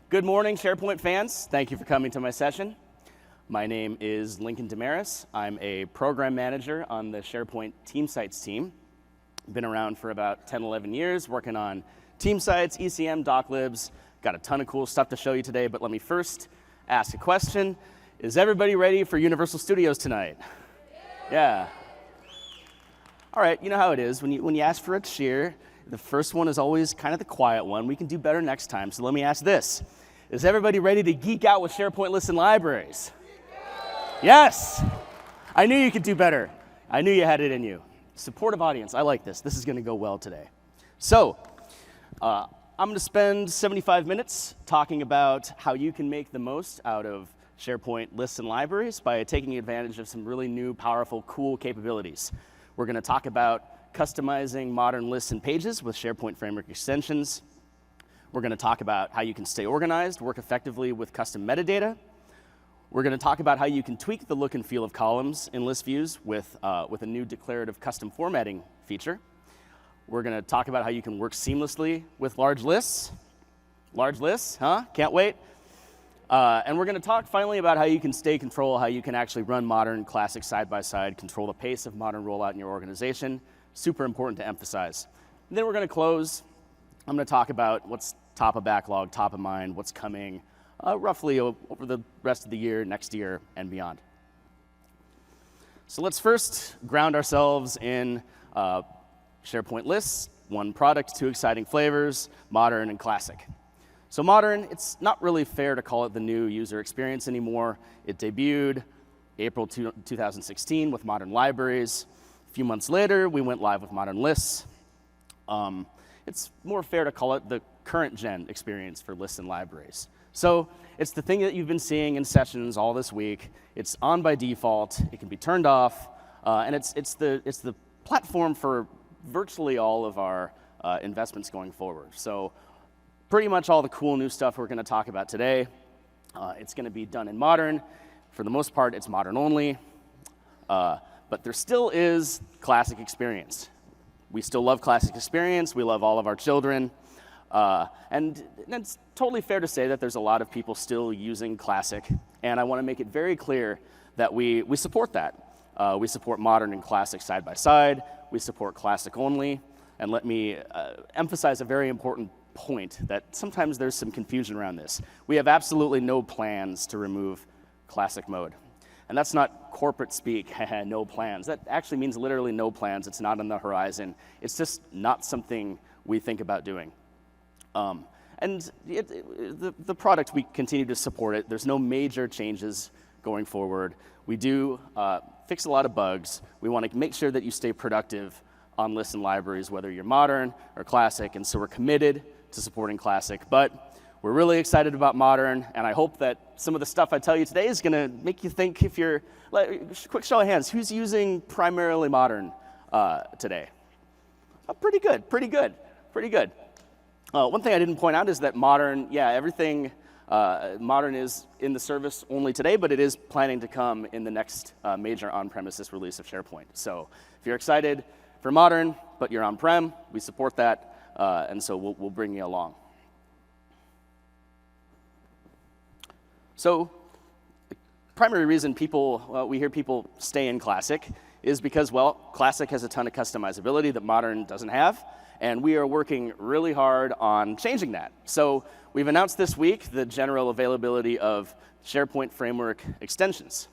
Good morning, SharePoint fans. Thank you for coming to my session. My name is Lincoln Damaris. I'm a program manager on the SharePoint Team Sites team. Been around for about 10, 11 years, working on team sites, ECM, doclibs. Got a ton of cool stuff to show you today, but let me first ask a question. Is everybody ready for Universal Studios tonight? Yeah. All right, you know how it is. When you ask for a cheer, the first one is always kind of the quiet one. We can do better next time, so let me ask this. Is everybody ready to geek out with SharePoint Lists and Libraries? Yes! I knew you could do better. I knew you had it in you. Supportive audience, I like this. This is gonna go well today. So, I'm gonna spend 75 minutes talking about how you can make the most out of SharePoint Lists and Libraries by taking advantage of some really new, powerful, cool capabilities. We're gonna talk about customizing modern lists and pages with SharePoint Framework extensions. We're going to talk about how you can stay organized, work effectively with custom metadata. We're going to talk about how you can tweak the look and feel of columns in list views with a new declarative custom formatting feature. We're going to talk about how you can work seamlessly with large lists. Large lists, huh? Can't wait. And we're going to talk finally about how you can stay control, how you can actually run modern classic side by side, control the pace of modern rollout in your organization. Super important to emphasize. And then we're going to close. I'm going to talk about what's top of backlog, top of mind, what's coming roughly over the rest of the year, next year, and beyond. So let's first ground ourselves in SharePoint lists, one product, two exciting flavors, modern and classic. So modern, it's not really fair to call it the new user experience anymore. It debuted April 2016 with modern libraries. A few months later, we went live with modern lists. It's more fair to call it the current gen experience for lists and libraries. So it's the thing that you've been seeing in sessions all this week. It's on by default. It can be turned off, and it's the platform for virtually all of our investments going forward. So pretty much all the cool new stuff we're going to talk about today. It's going to be done in modern. For the most part, it's modern only, but there still is classic experience. We still love classic experience. We love all of our children. And it's totally fair to say that there's a lot of people still using classic. And I want to make it very clear that we support that. We support modern and classic side by side. We support classic only. And let me emphasize a very important point that sometimes there's some confusion around this. We have absolutely no plans to remove classic mode. And that's not corporate speak, no plans. That actually means literally no plans. It's not on the horizon. It's just not something we think about doing. And the product, we continue to support it. There's no major changes going forward. We do fix a lot of bugs. We want to make sure that you stay productive on lists and libraries, whether you're modern or classic. And so we're committed to supporting classic. But we're really excited about modern, and I hope that some of the stuff I tell you today is going to make you think if you're, quick show of hands, who's using primarily modern today? Oh, pretty good, pretty good, pretty good. One thing I didn't point out is that modern, yeah, everything modern is in the service only today, but it is planning to come in the next major on-premises release of SharePoint. So if you're excited for modern, but you're on-prem, we support that, and so we'll bring you along. So the primary reason we hear people stay in classic is because, well, classic has a ton of customizability that modern doesn't have, and we are working really hard on changing that. So we've announced this week the general availability of SharePoint Framework extensions.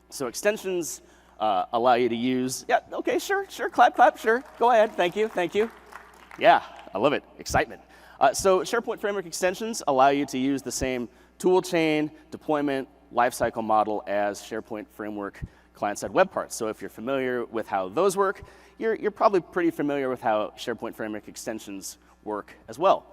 So extensions allow you to use, yeah, okay, sure, clap, clap, sure, go ahead, thank you, thank you. Yeah, I love it, excitement. So SharePoint Framework extensions allow you to use the same tool chain, deployment, lifecycle model as SharePoint Framework client-side web parts. So if you're familiar with how those work, you're probably pretty familiar with how SharePoint Framework extensions work as well.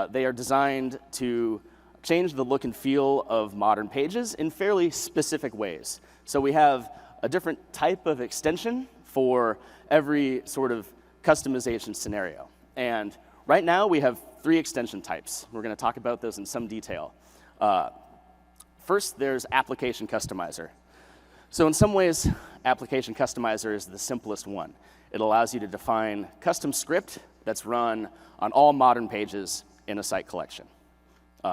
They are designed to change the look and feel of modern pages in fairly specific ways. So we have a different type of extension for every sort of customization scenario. And right now we have 3 extension types. We're going to talk about those in some detail. First, there's Application Customizer. So in some ways, Application Customizer is the simplest one. It allows you to define custom script that's run on all modern pages in a site collection.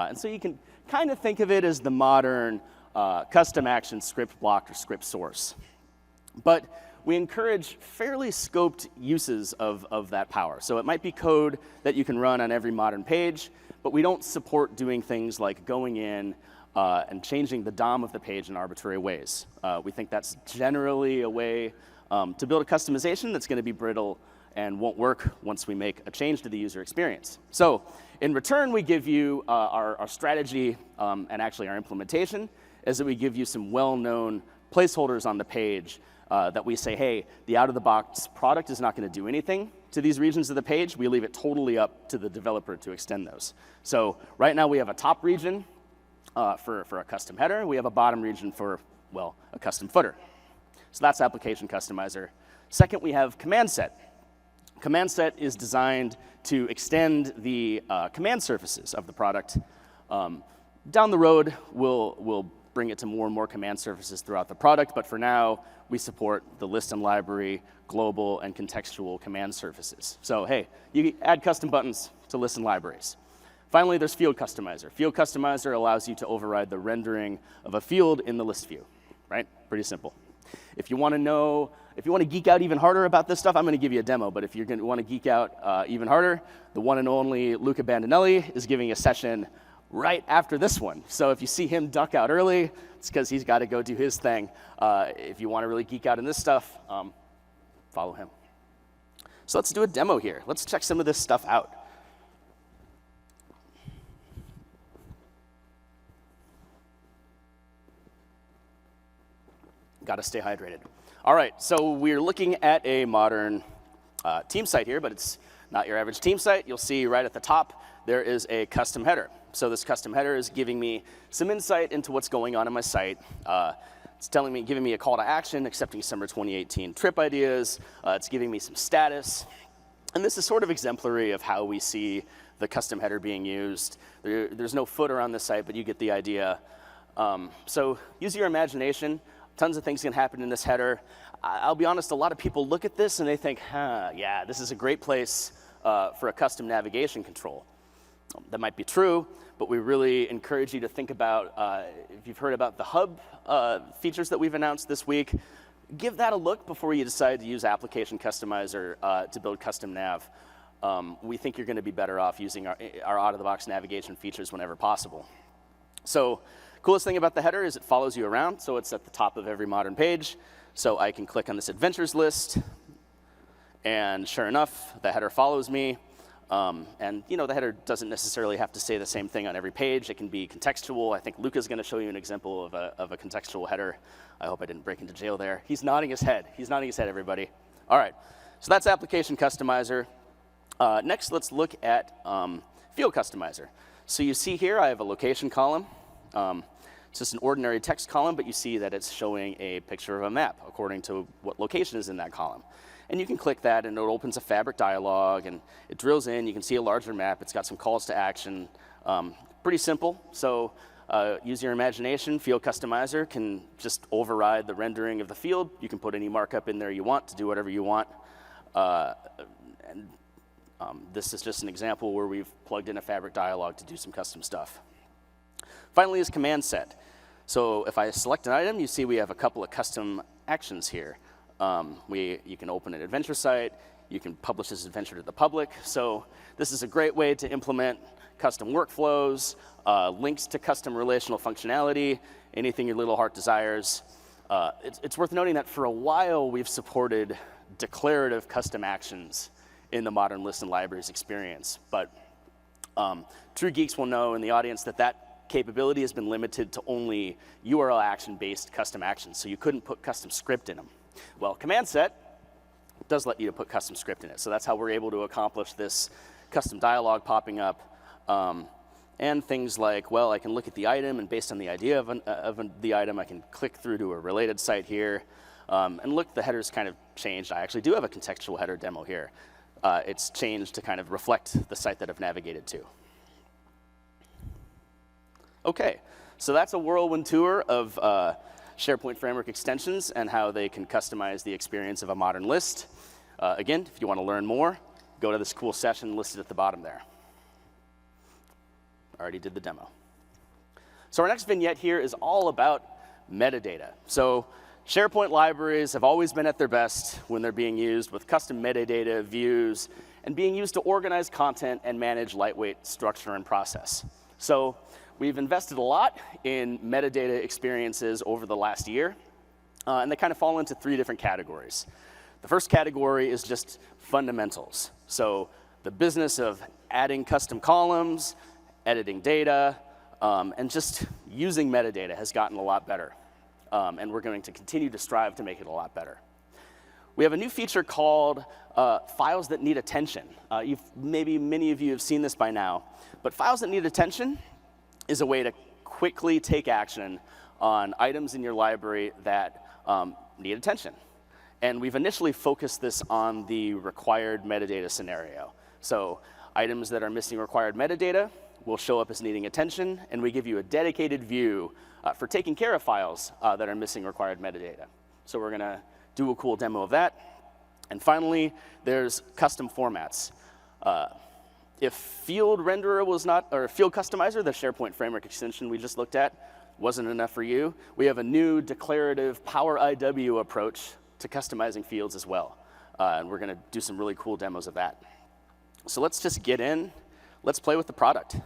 And so you can kind of think of it as the modern custom action script block or script source. But we encourage fairly scoped uses of that power. So it might be code that you can run on every modern page, but we don't support doing things like going in and changing the DOM of the page in arbitrary ways. We think that's generally a way to build a customization that's going to be brittle and won't work once we make a change to the user experience. So in return, we give you our strategy and actually our implementation is that we give you some well-known placeholders on the page that we say, hey, the out-of-the-box product is not going to do anything to these regions of the page. We leave it totally up to the developer to extend those. So right now we have a top region for a custom header. We have a bottom region for, well, a custom footer. So that's application customizer. Second, we have command set. Command set is designed to extend the command surfaces of the product. Down the road, we'll bring it to more and more command surfaces throughout the product, but for now, we support the list and library, global, and contextual command surfaces. So hey, you add custom buttons to list and libraries. Finally, there's field customizer. Field customizer allows you to override the rendering of a field in the list view, right? Pretty simple. If you want to geek out even harder about this stuff, I'm going to give you a demo, but if you're going to want to geek out even harder, the one and only Luca Bandinelli is giving a session right after this one. So if you see him duck out early, it's because he's got to go do his thing. If you want to really geek out in this stuff, follow him. So let's do a demo here. Let's check some of this stuff out. Got to stay hydrated. All right, so we're looking at a modern team site here, but it's not your average team site. You'll see right at the top, there is a custom header. So this custom header is giving me some insight into what's going on in my site. It's giving me a call to action, accepting summer 2018 trip ideas. It's giving me some status. And this is sort of exemplary of how we see the custom header being used. There's no footer on this site, but you get the idea. So use your imagination. Tons of things can happen in this header. I'll be honest, a lot of people look at this and they think, yeah, this is a great place for a custom navigation control. That might be true, but we really encourage you to think about, if you've heard about the hub features that we've announced this week, give that a look before you decide to use application customizer to build custom nav. We think you're going to be better off using our out-of-the-box navigation features whenever possible. So coolest thing about the header is it follows you around, so it's at the top of every modern page. So I can click on this adventures list, and sure enough, the header follows me. And you know, the header doesn't necessarily have to say the same thing on every page. It can be contextual. I think Luca's going to show you an example of a contextual header. I hope I didn't break into jail there. He's nodding his head. He's nodding his head, everybody. All right, so that's application customizer. Next, let's look at field customizer. So you see here, I have a location column. It's just an ordinary text column, but you see that it's showing a picture of a map according to what location is in that column. And you can click that, and it opens a fabric dialog, and it drills in. You can see a larger map. It's got some calls to action. Pretty simple. So use your imagination. Field customizer can just override the rendering of the field. You can put any markup in there you want to do whatever you want. This is just an example where we've plugged in a fabric dialog to do some custom stuff. Finally is command set. So if I select an item, you see we have a couple of custom actions here. You can open an adventure site. You can publish this adventure to the public. So this is a great way to implement custom workflows, links to custom relational functionality, anything your little heart desires. It's worth noting that for a while we've supported declarative custom actions in the modern list and libraries experience. But true geeks will know in the audience that capability has been limited to only URL action-based custom actions. So you couldn't put custom script in them. Well, command set does let you to put custom script in it. So that's how we're able to accomplish this custom dialog popping up. And things like, well, I can look at the item, and based on the idea of the item, I can click through to a related site here. And look, the header's kind of changed. I actually do have a contextual header demo here. It's changed to kind of reflect the site that I've navigated to. Okay, so that's a whirlwind tour of SharePoint Framework extensions and how they can customize the experience of a modern list. Again, if you want to learn more, go to this cool session listed at the bottom there. already did the demo. So our next vignette here is all about metadata. So SharePoint libraries have always been at their best when they're being used with custom metadata, views, and being used to organize content and manage lightweight structure and process. So we've invested a lot in metadata experiences over the last year, and they kind of fall into 3 different categories. The first category is just fundamentals. So the business of adding custom columns, editing data, and just using metadata has gotten a lot better. And we're going to continue to strive to make it a lot better. We have a new feature called files that need attention. Maybe many of you have seen this by now, but files that need attention is a way to quickly take action on items in your library that need attention. And we've initially focused this on the required metadata scenario. So items that are missing required metadata will show up as needing attention, and we give you a dedicated view for taking care of files that are missing required metadata. So we're going to do a cool demo of that. And finally, there's custom formats. If field renderer was not, or field customizer, the SharePoint framework extension we just looked at, wasn't enough for you, we have a new declarative Power IW approach to customizing fields as well. And we're going to do some really cool demos of that. So let's just get in. Let's play with the product.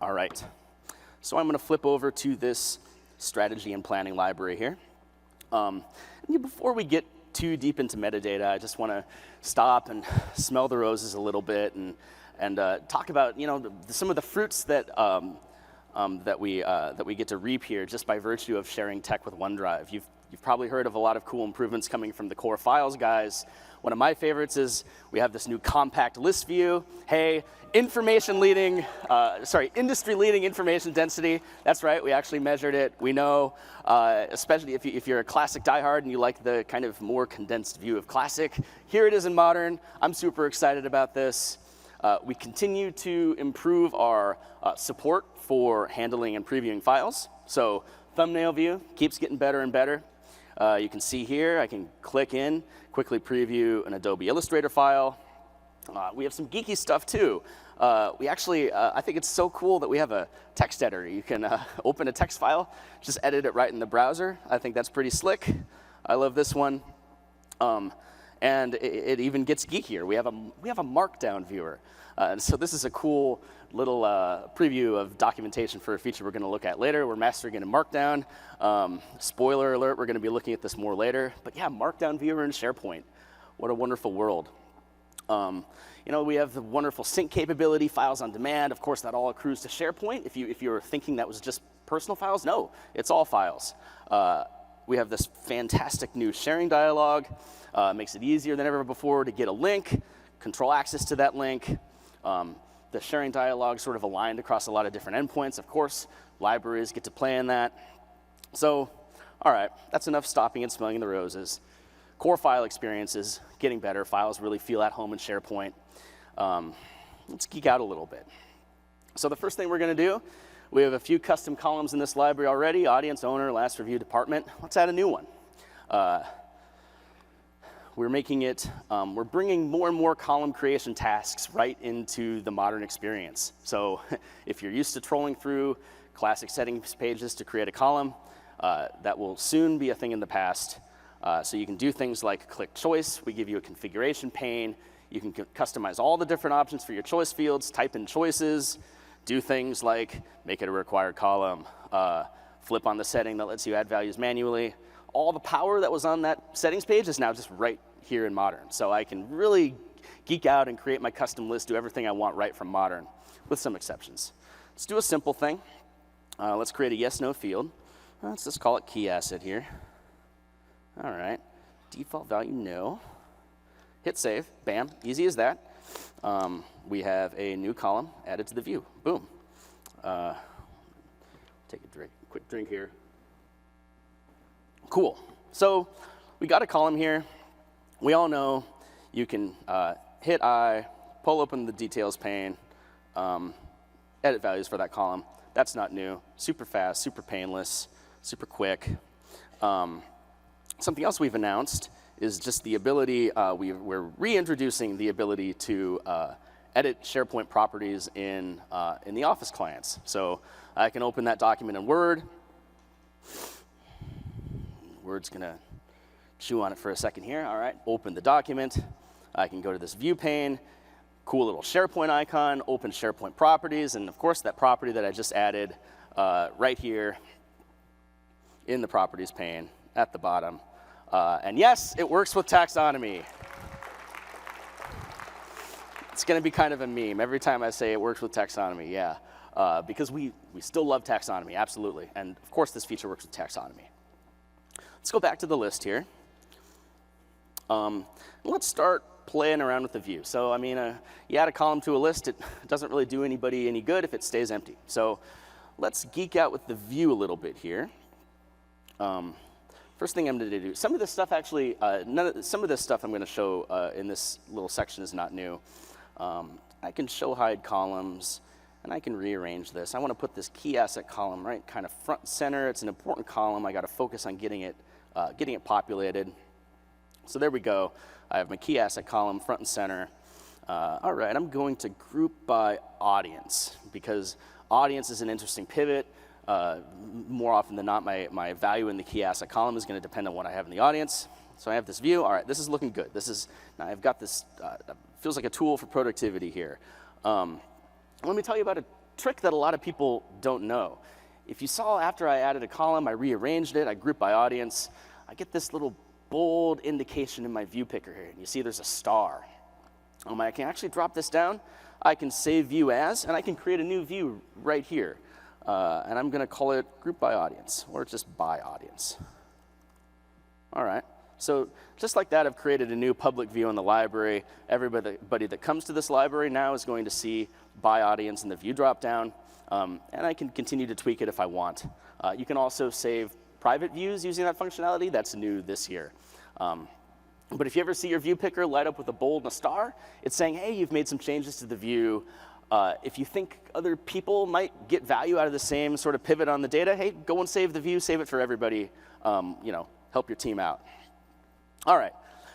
All right. So I'm going to flip over to this strategy and planning library here. Before we get too deep into metadata, I just want to stop and smell the roses a little bit and talk about some of the fruits that that we get to reap here just by virtue of sharing tech with OneDrive. You've probably heard of a lot of cool improvements coming from the core files guys. One of my favorites is we have this new compact list view. Hey, industry leading information density. That's right, we actually measured it. We know, especially if you're a classic diehard and you like the kind of more condensed view of classic, here it is in modern. I'm super excited about this. We continue to improve our support for handling and previewing files. So thumbnail view keeps getting better and better. You can see here, I can click in, quickly preview an Adobe Illustrator file. We have some geeky stuff too. We actually, I think it's so cool that we have a text editor. You can open a text file, just edit it right in the browser. I think that's pretty slick. I love this one. And it even gets geekier. We have a markdown viewer. So this is a cool little preview of documentation for a feature we're going to look at later. We're mastering it in Markdown. Spoiler alert, we're going to be looking at this more later. But yeah, Markdown viewer in SharePoint. What a wonderful world. We have the wonderful sync capability, files on demand. Of course, that all accrues to SharePoint. If you were thinking that was just personal files, no, it's all files. We have this fantastic new sharing dialog. Makes it easier than ever before to get a link, control access to that link. The sharing dialog sort of aligned across a lot of different endpoints. Of course, libraries get to play in that. So, all right, that's enough stopping and smelling the roses. Core file experiences, getting better. Files really feel at home in SharePoint. Let's geek out a little bit. So the first thing we're going to do, we have a few custom columns in this library already, audience, owner, last review, department. Let's add a new one. We're making it, we're bringing more and more column creation tasks right into the modern experience. So if you're used to trolling through classic settings pages to create a column, that will soon be a thing in the past. So you can do things like click choice. We give you a configuration pane. You can customize all the different options for your choice fields, type in choices, do things like make it a required column, flip on the setting that lets you add values manually. All the power that was on that settings page is now just right here in Modern. So I can really geek out and create my custom list, do everything I want right from Modern, with some exceptions. Let's do a simple thing. Let's create a yes/no field. Let's just call it key asset here. All right, default value no. Hit save, bam, easy as that. We have a new column added to the view, boom. Take a quick drink here. Cool, so we got a column here. We all know you can hit I, pull open the details pane, edit values for that column. That's not new, super fast, super painless, super quick. Something else we've announced is just the ability, we're reintroducing the ability to edit SharePoint properties in the Office clients. So I can open that document in Word. Word's gonna chew on it for a second here. All right, open the document. I can go to this view pane, cool little SharePoint icon, open SharePoint properties, and of course that property that I just added right here in the properties pane at the bottom. And yes, it works with taxonomy. It's gonna be kind of a meme every time I say it works with taxonomy, yeah. Because we still love taxonomy, absolutely. And of course this feature works with taxonomy. Let's go back to the list here. Let's start playing around with the view. So I mean, you add a column to a list, it doesn't really do anybody any good if it stays empty. So let's geek out with the view a little bit here. First thing I'm going to do, some of this stuff actually, some of this stuff I'm going to show in this little section is not new. I can show hide columns, and I can rearrange this. I want to put this key asset column right kind of front and center. It's an important column. I got to focus on getting it populated. So there we go. I have my key asset column front and center. All right, I'm going to group by audience because audience is an interesting pivot. More often than not, my value in the key asset column is going to depend on what I have in the audience. So I have this view. All right, this is looking good. Now I've got this, feels like a tool for productivity here. Let me tell you about a trick that a lot of people don't know. If you saw after I added a column, I rearranged it, I grouped by audience, I get this little bold indication in my view picker here. And you see there's a star. I can actually drop this down. I can save view as, and I can create a new view right here. And I'm going to call it group by audience, or just by audience. All right. So just like that, I've created a new public view in the library. Everybody that comes to this library now is going to see by audience in the view dropdown. And I can continue to tweak it if I want. You can also save private views using that functionality. That's new this year. But if you ever see your view picker light up with a bold and a star, it's saying, hey, you've made some changes to the view. If you think other people might get value out of the same sort of pivot on the data, hey, go and save the view, save it for everybody, help your team out. All right,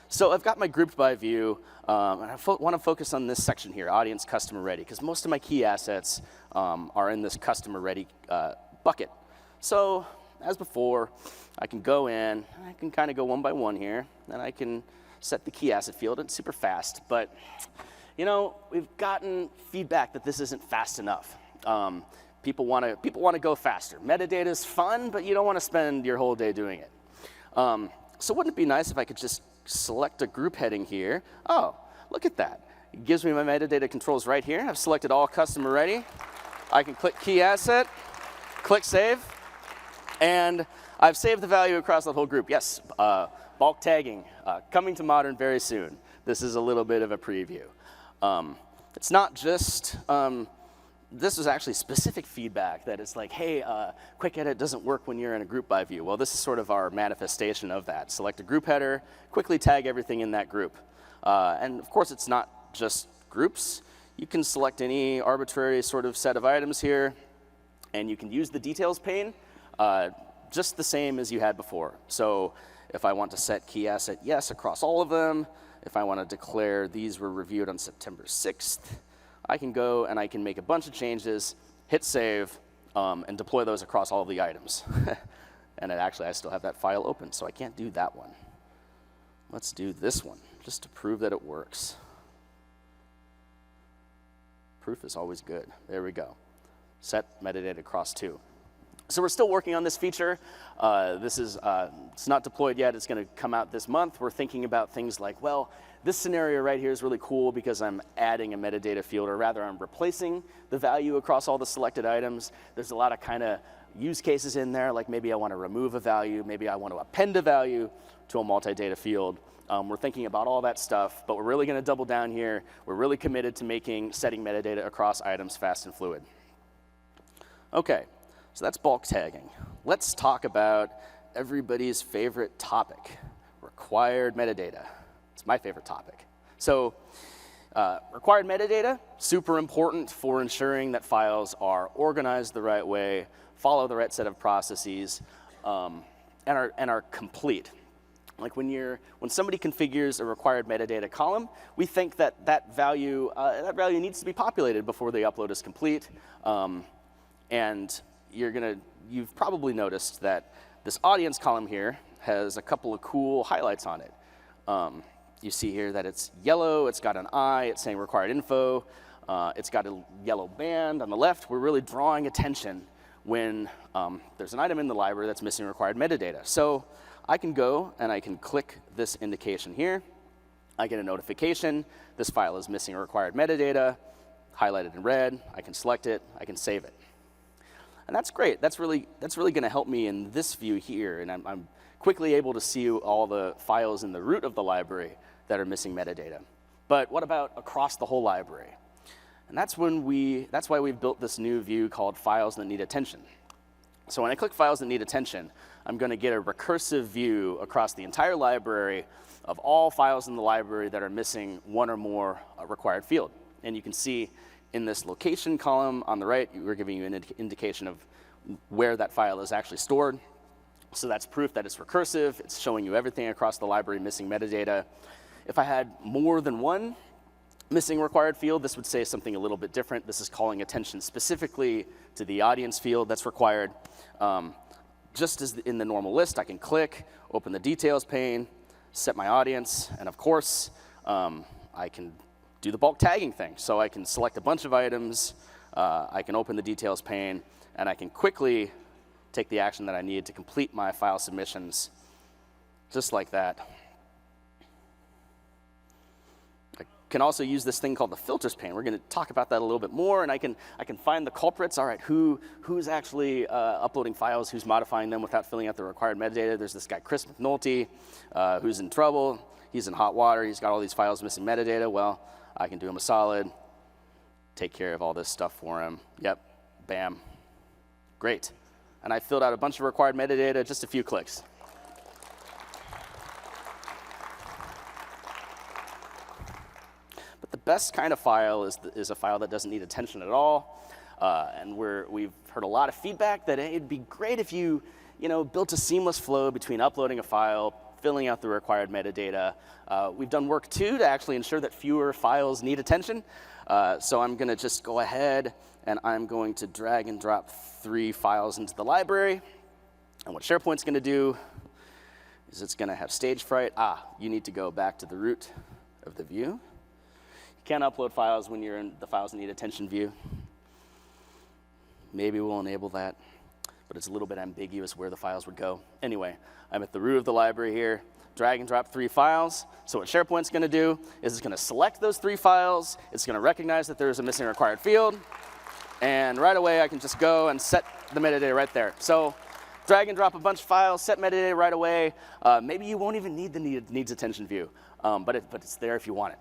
so I've got my grouped by view, and I want to focus on this section here, audience customer ready, because most of my key assets are in this customer ready bucket. So as before, I can go in, I can kind of go one by one here, and I can set the key asset field. It's super fast, but we've gotten feedback that this isn't fast enough. People want to go faster. Metadata is fun, but you don't want to spend your whole day doing it. So wouldn't it be nice if I could just select a group heading here? Oh, look at that. It gives me my metadata controls right here. I've selected all customer ready. I can click key asset, click save, and I've saved the value across the whole group. Yes, bulk tagging, coming to Modern very soon. This is a little bit of a preview. It's not just, this was actually specific feedback that it's like, hey, quick edit doesn't work when you're in a group by view. Well, this is sort of our manifestation of that. Select a group header, quickly tag everything in that group. And of course, it's not just groups. You can select any arbitrary sort of set of items here, and you can use the details pane just the same as you had before. So if I want to set key asset yes across all of them, if I want to declare these were reviewed on September 6th, I can go and I can make a bunch of changes, hit save, and deploy those across all of the items. And I still have that file open, so I can't do that one. Let's do this one, just to prove that it works. Proof is always good. There we go. Set metadata across two. So we're still working on this feature. It's not deployed yet. It's going to come out this month. We're thinking about things like, well, this scenario right here is really cool because I'm adding a metadata field, or rather I'm replacing the value across all the selected items. There's a lot of kind of use cases in there, like maybe I want to remove a value, maybe I want to append a value to a multi-data field. We're thinking about all that stuff, but we're really going to double down here. We're really committed to setting metadata across items fast and fluid. Okay. So that's bulk tagging. Let's talk about everybody's favorite topic, required metadata. It's my favorite topic. So required metadata, super important for ensuring that files are organized the right way, follow the right set of processes, and are complete. Like when somebody configures a required metadata column, we think that that value needs to be populated before the upload is complete. And you've probably noticed that this audience column here has a couple of cool highlights on it. You see here that it's yellow, it's got an eye, it's saying required info, it's got a yellow band on the left. We're really drawing attention when there's an item in the library that's missing required metadata. So I can go and I can click this indication here. I get a notification, this file is missing required metadata, highlighted in red, I can select it, I can save it. And that's great, that's really gonna help me in this view here, and I'm quickly able to see all the files in the root of the library that are missing metadata. But what about across the whole library? And that's why we've built this new view called Files That Need Attention. So when I click Files That Need Attention, I'm going to get a recursive view across the entire library of all files in the library that are missing one or more required field. And you can see in this location column on the right, we're giving you an indication of where that file is actually stored. So that's proof that it's recursive. It's showing you everything across the library missing metadata. If I had more than one missing required field, this would say something a little bit different. This is calling attention specifically to the audience field that's required. Just as in the normal list, I can click, open the details pane, set my audience, and of course, I can do the bulk tagging thing. So I can select a bunch of items, I can open the details pane, and I can quickly take the action that I need to complete my file submissions, just like that. I can also use this thing called the filters pane. We're going to talk about that a little bit more, and I can find the culprits. All right, who's actually uploading files, who's modifying them without filling out the required metadata. There's this guy, Chris McNulty, who's in trouble. He's in hot water. He's got all these files missing metadata. Well, I can do him a solid, take care of all this stuff for him. Yep, bam, great. And I filled out a bunch of required metadata, just a few clicks. But the best kind of file is a file that doesn't need attention at all. And we've heard a lot of feedback that it'd be great if you built a seamless flow between uploading a file, filling out the required metadata. We've done work too to actually ensure that fewer files need attention. So I'm going to just go ahead and I'm going to drag and drop 3 files into the library. And what SharePoint's going to do is it's going to have stage fright. You need to go back to the root of the view. You can't upload files when you're in the Files That Need Attention view. Maybe we'll enable that, but it's a little bit ambiguous where the files would go. Anyway, I'm at the root of the library here. Drag and drop 3 files. So what SharePoint's going to do is it's going to select those 3 files. It's going to recognize that there's a missing required field. And right away, I can just go and set the metadata right there. So drag and drop a bunch of files, set metadata right away. Maybe you won't even need the needs attention view, but it's there if you want it.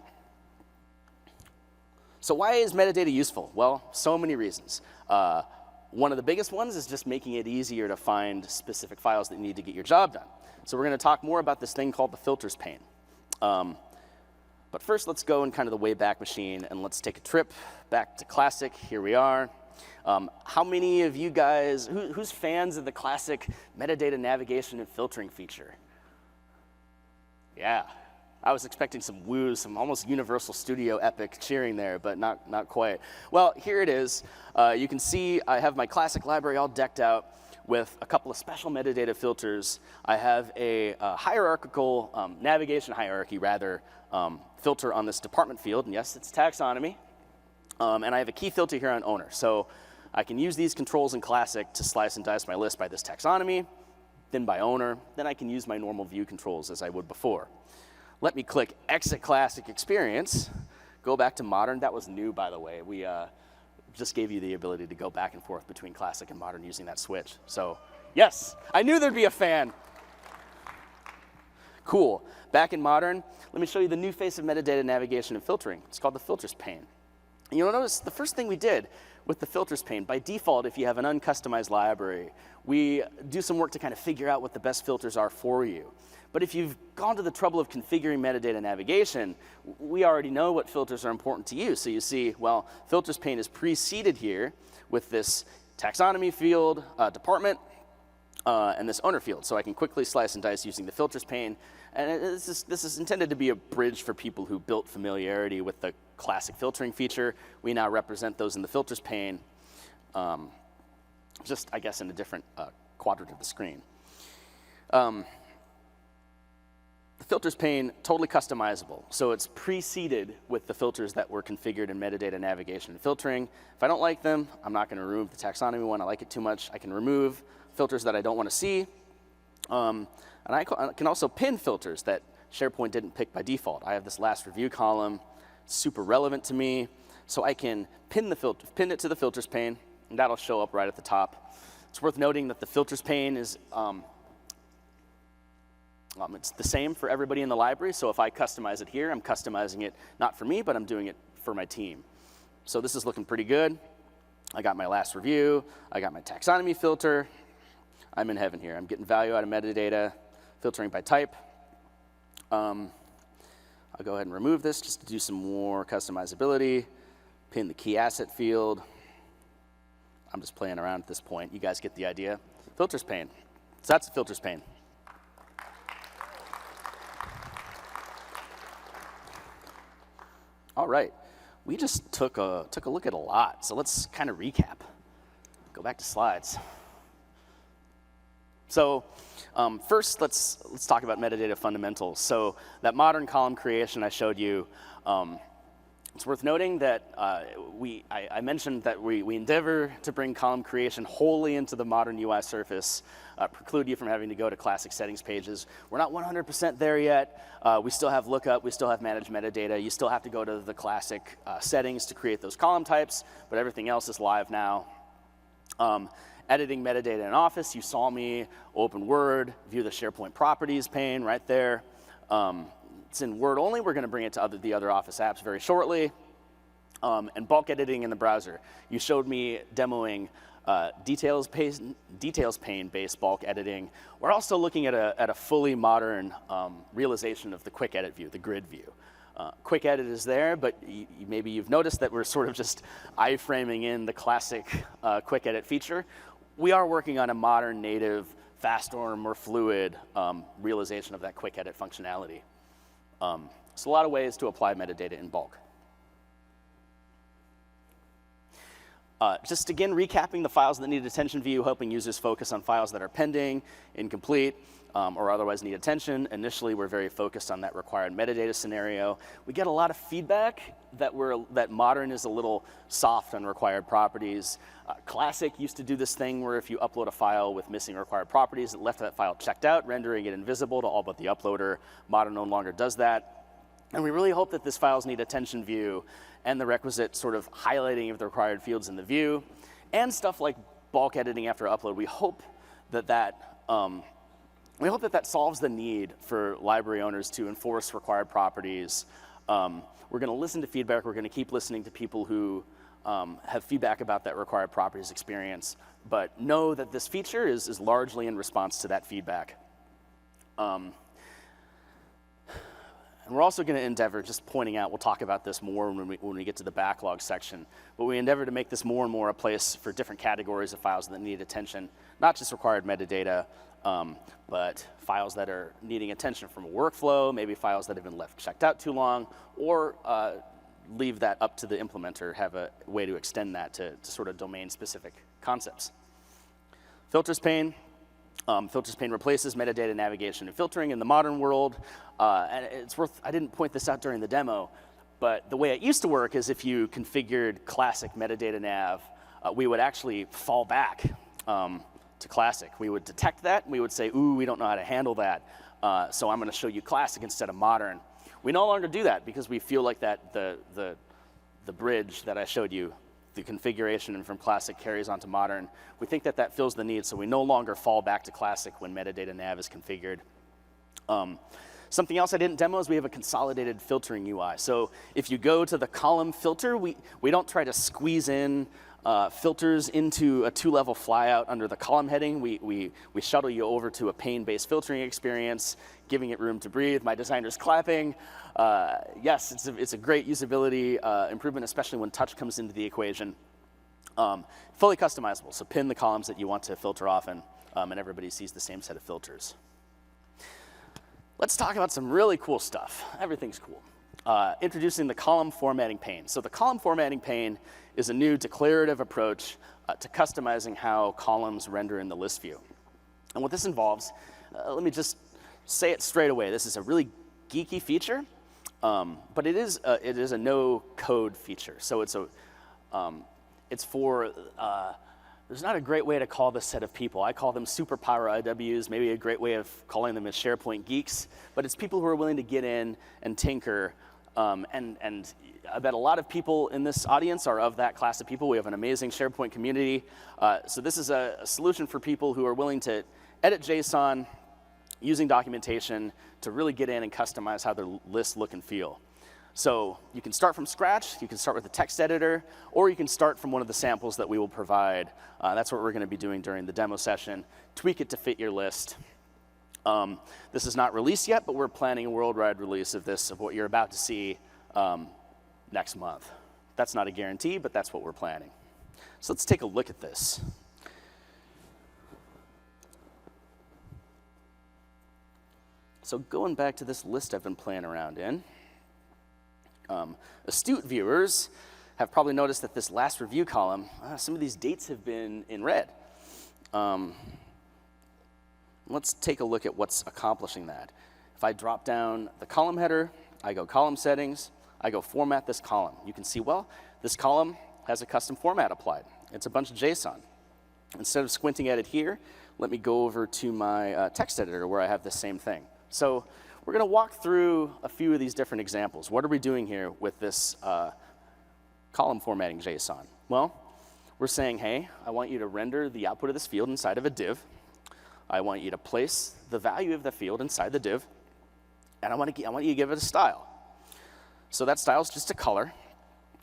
So why is metadata useful? Well, so many reasons. One of the biggest ones is just making it easier to find specific files that you need to get your job done. So we're going to talk more about this thing called the filters pane. But first, let's go in kind of the Wayback Machine, and let's take a trip back to Classic. Here we are. How many of you guys, who's fans of the classic metadata navigation and filtering feature? Yeah. I was expecting some woos, some almost Universal Studio epic cheering there, but not quite. Well, here it is. You can see I have my Classic library all decked out with a couple of special metadata filters. I have a hierarchical navigation hierarchy, rather, filter on this department field. And yes, it's taxonomy. And I have a key filter here on owner. So I can use these controls in Classic to slice and dice my list by this taxonomy, then by owner. Then I can use my normal view controls as I would before. Let me click Exit Classic Experience, go back to Modern. That was new, by the way. We just gave you the ability to go back and forth between Classic and Modern using that switch. So yes, I knew there'd be a fan. Cool. Back in Modern, let me show you the new face of metadata navigation and filtering. It's called the Filters pane. And you'll notice the first thing we did with the Filters pane, by default, if you have an uncustomized library, we do some work to kind of figure out what the best filters are for you. But if you've gone to the trouble of configuring metadata navigation, we already know what filters are important to you. So you see, well, Filters pane is preceded here with this taxonomy field, department. and this owner field. So I can quickly slice and dice using the filters pane. And this is intended to be a bridge for people who built familiarity with the classic filtering feature. We now represent those in the filters pane, just, I guess, in a different quadrant of the screen. The filters pane, totally customizable. So it's preceded with the filters that were configured in metadata navigation and filtering. If I don't like them, I'm not going to remove the taxonomy one. I like it too much. I can remove filters that I don't want to see. And I can also pin filters that SharePoint didn't pick by default. I have this last review column, super relevant to me. So I can pin it to the filters pane, and that'll show up right at the top. It's worth noting that the filters pane is it's the same for everybody in the library. So if I customize it here, I'm customizing it not for me, but I'm doing it for my team. So this is looking pretty good. I got my last review. I got my taxonomy filter. I'm in heaven here. I'm getting value out of metadata, filtering by type. I'll go ahead and remove this just to do some more customizability. Pin the key asset field. I'm just playing around at this point. You guys get the idea. Filters pane. So that's the filters pane. All right. We just took a look at a lot. So let's kind of recap. Go back to slides. So first, let's talk about metadata fundamentals. So that modern column creation I showed you, it's worth noting that I mentioned that we endeavor to bring column creation wholly into the modern UI surface, preclude you from having to go to classic settings pages. We're not 100% there yet. We still have lookup, we still have managed metadata. You still have to go to the classic settings to create those column types, but everything else is live now. Editing metadata in Office, you saw me open Word, view the SharePoint properties pane right there. It's in Word only. We're going to bring it to the other Office apps very shortly. And bulk editing in the browser. You showed me demoing details pane-based bulk editing. We're also looking at a fully modern realization of the quick edit view, the grid view. Quick edit is there, but maybe you've noticed that we're sort of just iframing in the classic quick edit feature. We are working on a modern, native, faster, more fluid realization of that quick edit functionality. So a lot of ways to apply metadata in bulk. Just again, recapping the files that need attention view, helping users focus on files that are pending, incomplete, or otherwise need attention. Initially, we're very focused on that required metadata scenario. We get a lot of feedback that modern is a little soft on required properties. Classic used to do this thing where if you upload a file with missing required properties, it left that file checked out, rendering it invisible to all but the uploader. Modern no longer does that. And we really hope that this files need attention view and the requisite sort of highlighting of the required fields in the view, and stuff like bulk editing after upload. We hope that solves the need for library owners to enforce required properties. We're going to listen to feedback. We're going to keep listening to people who have feedback about that required properties experience, but know that this feature is largely in response to that feedback. And we're also going to endeavor, just pointing out, we'll talk about this more when we get to the backlog section, but we endeavor to make this more and more a place for different categories of files that need attention, not just required metadata, but files that are needing attention from a workflow, maybe files that have been left checked out too long, or leave that up to the implementer, have a way to extend that to sort of domain-specific concepts. Filters pane. Filters pane replaces metadata navigation and filtering in the modern world. And it's worth, I didn't point this out during the demo, but the way it used to work is if you configured classic metadata nav, we would actually fall back to classic. We would detect that, and we would say, ooh, we don't know how to handle that, so I'm going to show you classic instead of modern. We no longer do that because we feel like that the bridge that I showed you, the configuration and from classic carries on to modern. We think that fills the need, so we no longer fall back to classic when metadata nav is configured. Something else I didn't demo is we have a consolidated filtering UI. So if you go to the column filter, we don't try to squeeze in filters into a two-level flyout under the column heading. We shuttle you over to a pane-based filtering experience, giving it room to breathe. My designer's clapping. Yes, it's a great usability improvement, especially when touch comes into the equation. Fully customizable, so pin the columns that you want to filter often. and everybody sees the same set of filters. Let's talk about some really cool stuff. Everything's cool. Introducing the column formatting pane. So the column formatting pane is a new declarative approach to customizing how columns render in the list view. And what this involves, let me just say it straight away. This is a really geeky feature, but it is a no-code feature. So it's for, there's not a great way to call this set of people. I call them superpower IWs. Maybe a great way of calling them is SharePoint geeks. But it's people who are willing to get in and tinker. And I bet a lot of people in this audience are of that class of people. We have an amazing SharePoint community. So this is a solution for people who are willing to edit JSON using documentation to really get in and customize how their lists look and feel. So you can start from scratch, you can start with a text editor, or you can start from one of the samples that we will provide. That's what we're going to be doing during the demo session. Tweak it to fit your list. This is not released yet, but we're planning a worldwide release of this, of what you're about to see next month. That's not a guarantee, but that's what we're planning. So let's take a look at this. So going back to this list I've been playing around in, astute viewers have probably noticed that this last review column, some of these dates have been in red. Let's take a look at what's accomplishing that. If I drop down the column header, I go column settings, I go format this column. You can see, well, this column has a custom format applied. It's a bunch of JSON. Instead of squinting at it here, let me go over to my text editor where I have the same thing. So we're going to walk through a few of these different examples. What are we doing here with this column formatting JSON? Well, we're saying, hey, I want you to render the output of this field inside of a div. I want you to place the value of the field inside the div. And I want you to give it a style. So that style is just a color.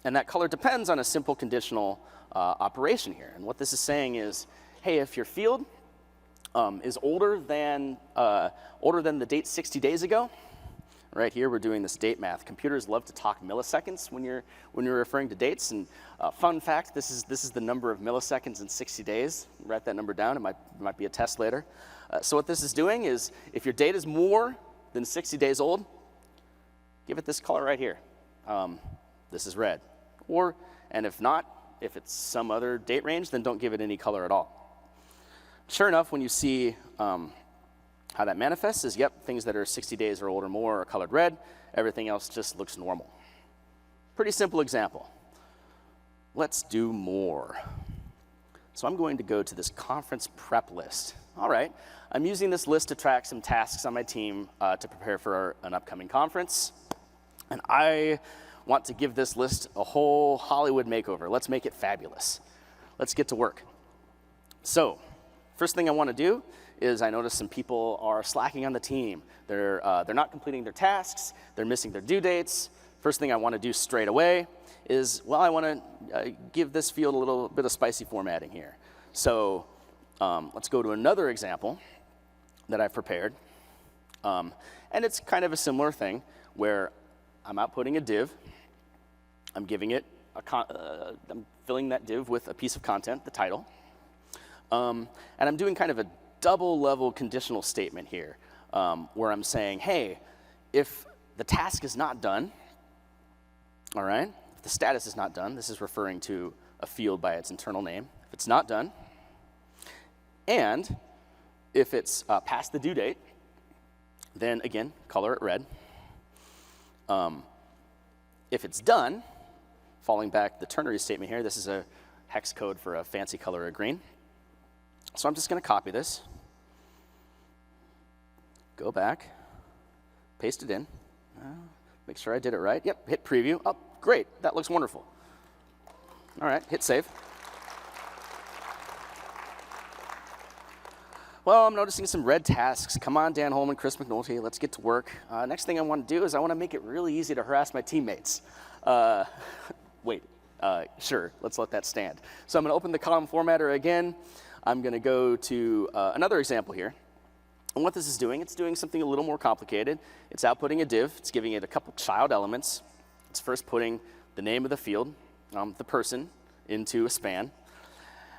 And that color depends on a simple conditional operation here. And what this is saying is, hey, if your field is older than the date 60 days ago. Right here, we're doing this date math. Computers love to talk milliseconds when you're referring to dates. And fun fact, this is the number of milliseconds in 60 days. Write that number down. It might be a test later. So what this is doing is, if your date is more than 60 days old, give it this color right here. This is red. And if not, if it's some other date range, then don't give it any color at all. Sure enough, when you see how that manifests is, yep, things that are 60 days or old or more are colored red. Everything else just looks normal. Pretty simple example. Let's do more. So I'm going to go to this conference prep list. All right, I'm using this list to track some tasks on my team to prepare for an upcoming conference. And I want to give this list a whole Hollywood makeover. Let's make it fabulous. Let's get to work. So first thing I want to do is I notice some people are slacking on the team. They're not completing their tasks. They're missing their due dates. First thing I want to do straight away is, well, I want to give this field a little bit of spicy formatting here. So let's go to another example that I've prepared. And it's kind of a similar thing where I'm outputting a div. I'm giving it I'm filling that div with a piece of content, the title. And I'm doing kind of a double-level conditional statement here, where I'm saying, hey, if the task is not done, all right, if the status is not done, this is referring to a field by its internal name. If it's not done, and if it's past the due date, then again, color it red. If it's done, falling back the ternary statement here, this is a hex code for a fancy color of green. So I'm just going to copy this, go back, paste it in, make sure I did it right. Yep, hit preview. Oh, great, that looks wonderful. All right, hit save. Well, I'm noticing some red tasks. Come on, Dan Holman, Chris McNulty, let's get to work. Next thing I want to do is I want to make it really easy to harass my teammates. Sure, let's let that stand. So I'm going to open the column formatter again. I'm going to go to another example here. And what this is doing, it's doing something a little more complicated. It's outputting a div. It's giving it a couple child elements. It's first putting the name of the field, the person, into a span.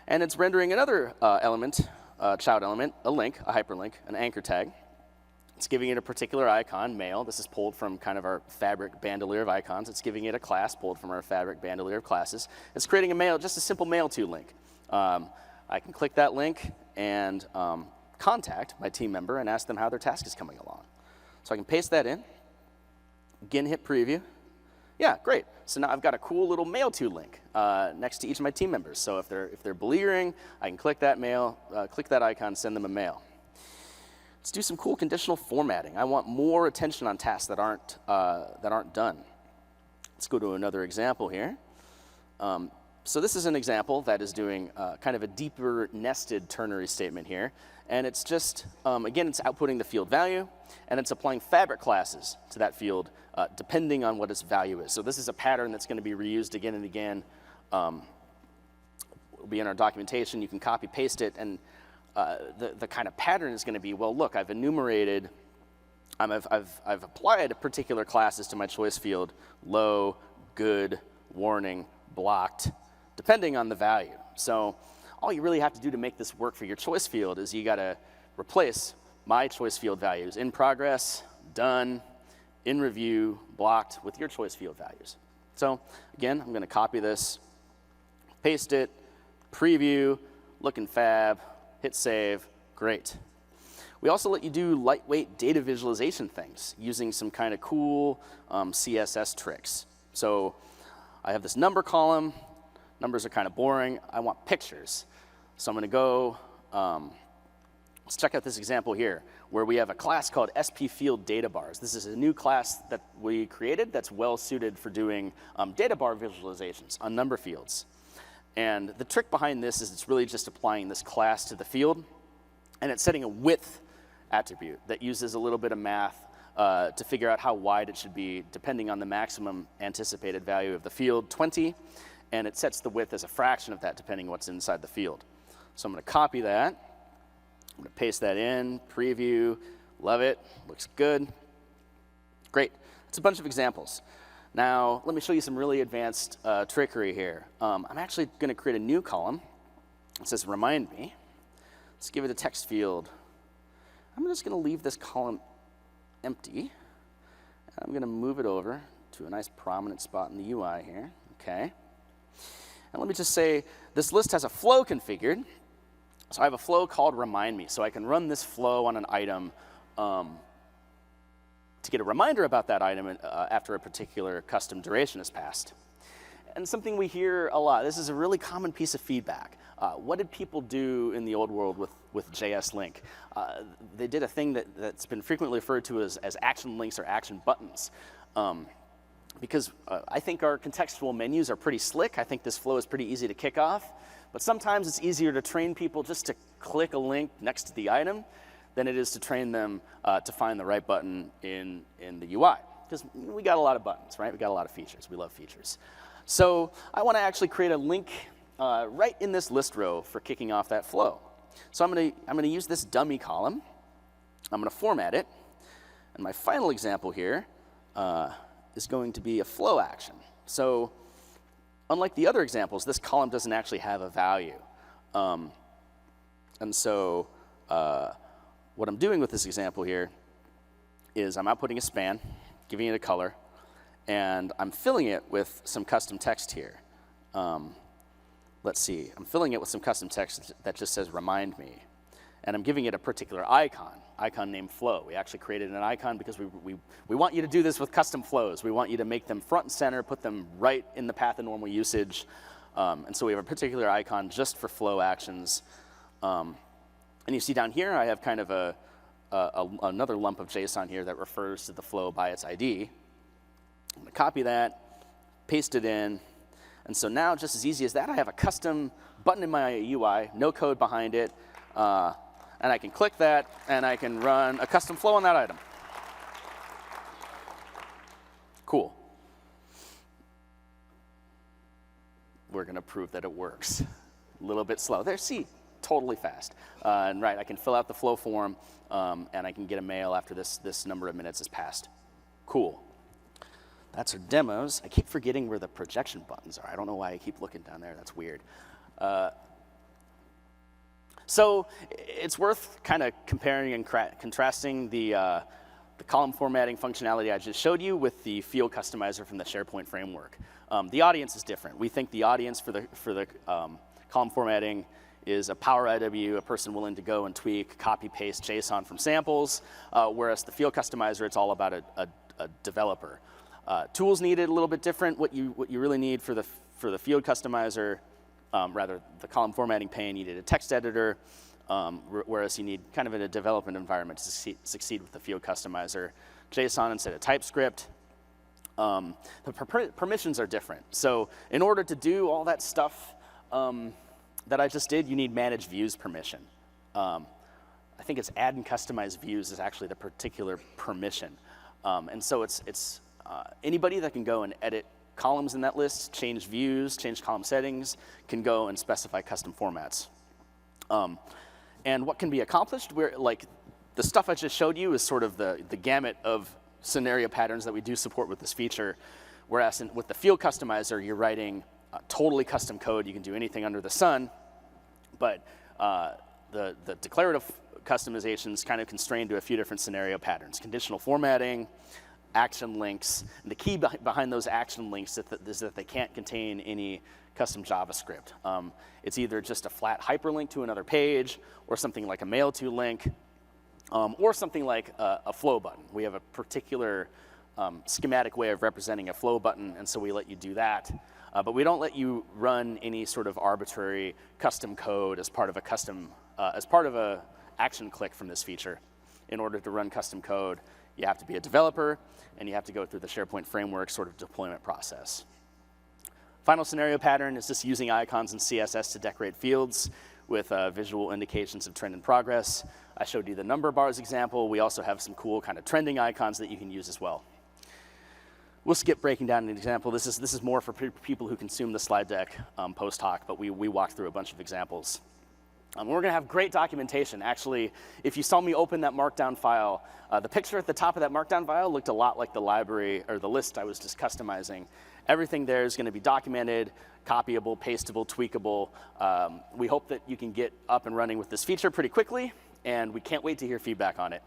And it's rendering another element child element, a link, a hyperlink, an anchor tag. It's giving it a particular icon, mail. This is pulled from kind of our fabric bandolier of icons. It's giving it a class pulled from our fabric bandolier of classes. It's creating a mail, just a simple mail to link. I can click that link and contact my team member and ask them how their task is coming along. So I can paste that in, again hit preview. Yeah, great. So now I've got a cool little mail to link next to each of my team members. So if they're beleaguering, I can click that mail, click that icon, send them a mail. Let's do some cool conditional formatting. I want more attention on tasks that aren't done. Let's go to another example here. So this is an example that is doing kind of a deeper nested ternary statement here. And it's just, again, it's outputting the field value, and it's applying fabric classes to that field depending on what its value is. So this is a pattern that's going to be reused again and again. It'll be in our documentation. You can copy paste it, and the kind of pattern is going to be, well, look, I've enumerated, I've applied particular classes to my choice field, low, good, warning, blocked, depending on the value. So all you really have to do to make this work for your choice field is you got to replace my choice field values, in progress, done, in review, blocked, with your choice field values. So again, I'm going to copy this, paste it, preview, looking fab, hit save, great. We also let you do lightweight data visualization things using some kind of cool CSS tricks. So I have this number column. Numbers are kind of boring. I want pictures. So I'm going to go, let's check out this example here, where we have a class called SP Field Data Bars. This is a new class that we created that's well suited for doing data bar visualizations on number fields. And the trick behind this is it's really just applying this class to the field, and it's setting a width attribute that uses a little bit of math to figure out how wide it should be depending on the maximum anticipated value of the field, 20, and it sets the width as a fraction of that depending on what's inside the field. So I'm going to copy that. I'm going to paste that in, preview, love it, looks good. Great. It's a bunch of examples. Now, let me show you some really advanced trickery here. I'm actually going to create a new column. It says remind me. Let's give it a text field. I'm just going to leave this column empty. I'm going to move it over to a nice prominent spot in the UI here. Okay. And let me just say this list has a flow configured. So I have a flow called remind me. So I can run this flow on an item to get a reminder about that item after a particular custom duration has passed. And something we hear a lot, this is a really common piece of feedback. What did people do in the old world with JS Link? They did a thing that's been frequently referred to as action links or action buttons. Because I think our contextual menus are pretty slick. I think this flow is pretty easy to kick off. But sometimes it's easier to train people just to click a link next to the item than it is to train them to find the right button in the UI. Because we got a lot of buttons, right? We got a lot of features. We love features. So I want to actually create a link right in this list row for kicking off that flow. So I'm going to use this dummy column. I'm going to format it. And my final example here is going to be a flow action. So unlike the other examples, this column doesn't actually have a value. And so what I'm doing with this example here is I'm outputting a span, giving it a color, and I'm filling it with some custom text here. Let's see, I'm filling it with some custom text that just says remind me. And I'm giving it a particular icon named flow. We actually created an icon because we want you to do this with custom flows. We want you to make them front and center, put them right in the path of normal usage. And so we have a particular icon just for flow actions. And you see down here, I have kind of another lump of JSON here that refers to the flow by its ID. I'm going to copy that, paste it in. And so now, just as easy as that, I have a custom button in my UI, no code behind it. And I can click that, and I can run a custom flow on that item. Cool. We're going to prove that it works. A little bit slow. There, see, totally fast. And right, I can fill out the flow form, and I can get a mail after this number of minutes has passed. Cool. That's our demos. I keep forgetting where the projection buttons are. I don't know why I keep looking down there. That's weird. So it's worth kind of comparing and contrasting the column formatting functionality I just showed you with the field customizer from the SharePoint framework. The audience is different. We think the audience for the column formatting is a power IW, a person willing to go and tweak, copy, paste JSON from samples, whereas the field customizer, it's all about a developer. Tools needed a little bit different. What you really need for the field customizer, rather the column formatting pane, you need a text editor, whereas you need kind of in a development environment to succeed with the field customizer. JSON instead of TypeScript. The permissions are different. So in order to do all that stuff that I just did, you need manage views permission. I think it's add and customize views is actually the particular permission. And so it's anybody that can go and edit columns in that list, change views, change column settings, can go and specify custom formats. And what can be accomplished, like the stuff I just showed you is sort of the gamut of scenario patterns that we do support with this feature, whereas with the field customizer, you're writing totally custom code. You can do anything under the sun, but the declarative customizations kind of constrained to a few different scenario patterns: conditional formatting, action links. And the key behind those action links is that they can't contain any custom JavaScript. It's either just a flat hyperlink to another page, or something like a mail to link, or something like a flow button. We have a particular schematic way of representing a flow button, and so we let you do that. But we don't let you run any sort of arbitrary custom code as part of a action click from this feature. In order to run custom code, you have to be a developer, and you have to go through the SharePoint framework sort of deployment process. Final scenario pattern is just using icons and CSS to decorate fields with visual indications of trend and progress. I showed you the number bars example. We also have some cool kind of trending icons that you can use as well. We'll skip breaking down an example. This is more for people who consume the slide deck post hoc, but we walk through a bunch of examples. We're going to have great documentation. Actually, if you saw me open that Markdown file, the picture at the top of that Markdown file looked a lot like the library or the list I was just customizing. Everything there is going to be documented, copyable, pastable, tweakable. We hope that you can get up and running with this feature pretty quickly, and we can't wait to hear feedback on it.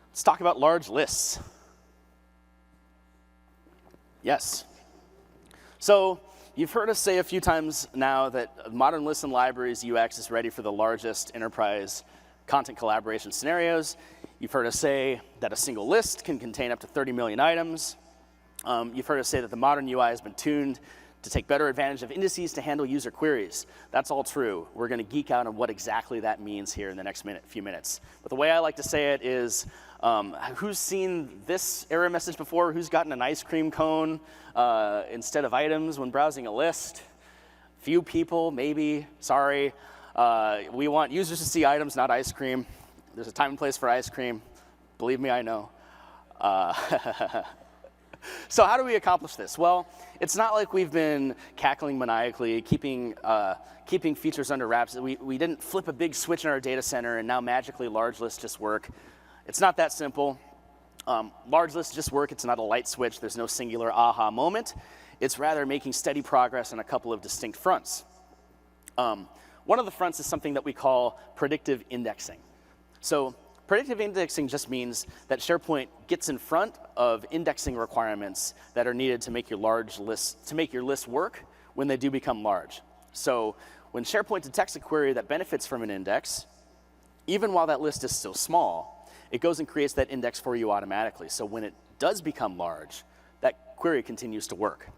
Let's talk about large lists. Yes. So you've heard us say a few times now that modern lists and libraries UX is ready for the largest enterprise content collaboration scenarios. You've heard us say that a single list can contain up to 30 million items. You've heard us say that the modern UI has been tuned to take better advantage of indices to handle user queries. That's all true. We're going to geek out on what exactly that means here in the next few minutes. But the way I like to say it is, who's seen this error message before? Who's gotten an ice cream cone instead of items when browsing a list? Few people, maybe. Sorry. We want users to see items, not ice cream. There's a time and place for ice cream. Believe me, I know. So how do we accomplish this? Well, it's not like we've been cackling maniacally, keeping features under wraps. We didn't flip a big switch in our data center and now magically large lists just work. It's not that simple. Large lists just work. It's not a light switch. There's no singular aha moment. It's rather making steady progress on a couple of distinct fronts. One of the fronts is something that we call predictive indexing. So predictive indexing just means that SharePoint gets in front of indexing requirements that are needed to make your list work when they do become large. So when SharePoint detects a query that benefits from an index, even while that list is still small, it goes and creates that index for you automatically. So when it does become large, that query continues to work.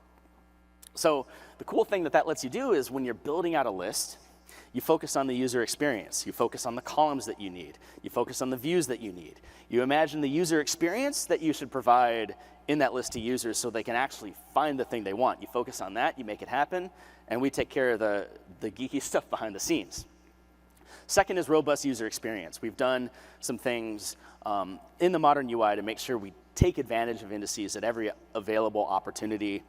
So the cool thing that lets you do is when you're building out a list, you focus on the user experience. You focus on the columns that you need. You focus on the views that you need. You imagine the user experience that you should provide in that list to users so they can actually find the thing they want. You focus on that, you make it happen, and we take care of the geeky stuff behind the scenes. Second is robust user experience. We've done some things in the modern UI to make sure we take advantage of indices at every available opportunity.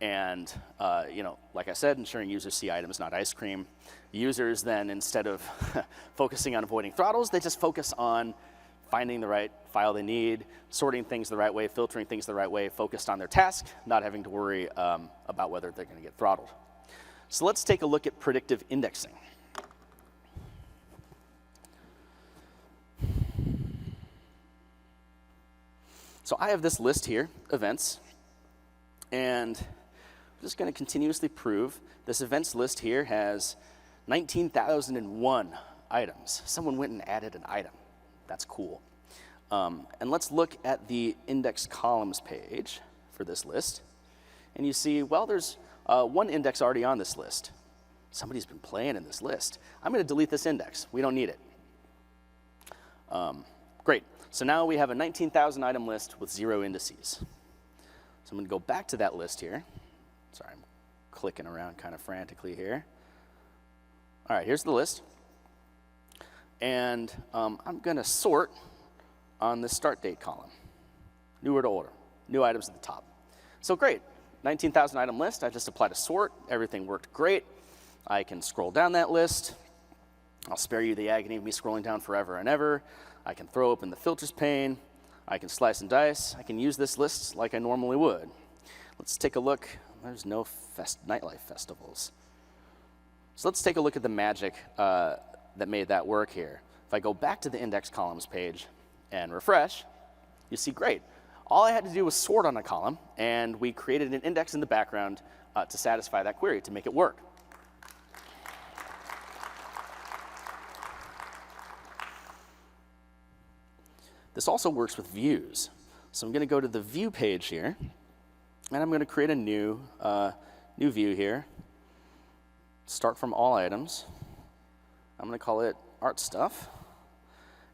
And like I said, ensuring users see items, not ice cream. Users then, instead of focusing on avoiding throttles, they just focus on finding the right file they need, sorting things the right way, filtering things the right way, focused on their task, not having to worry about whether they're going to get throttled. So let's take a look at predictive indexing. So I have this list here, events, and I'm just going to continuously prove this events list here has 19,001 items. Someone went and added an item. That's cool. And let's look at the index columns page for this list. And you see, well, there's one index already on this list. Somebody's been playing in this list. I'm going to delete this index. We don't need it. Great. So now we have a 19,000 item list with 0 indices. So I'm going to go back to that list here. Sorry, I'm clicking around kind of frantically here. All right, here's the list. And I'm going to sort on the start date column. New order order. New items at the top. So great. 19,000 item list. I just applied a sort. Everything worked great. I can scroll down that list. I'll spare you the agony of me scrolling down forever and ever. I can throw open the filters pane. I can slice and dice. I can use this list like I normally would. Let's take a look. There's no nightlife festivals. So let's take a look at the magic that made that work here. If I go back to the index columns page and refresh, you see, great. All I had to do was sort on a column, and we created an index in the background to satisfy that query, to make it work. This also works with views. So I'm going to go to the view page here, and I'm going to create a new view here. Start from all items. I'm going to call it art stuff.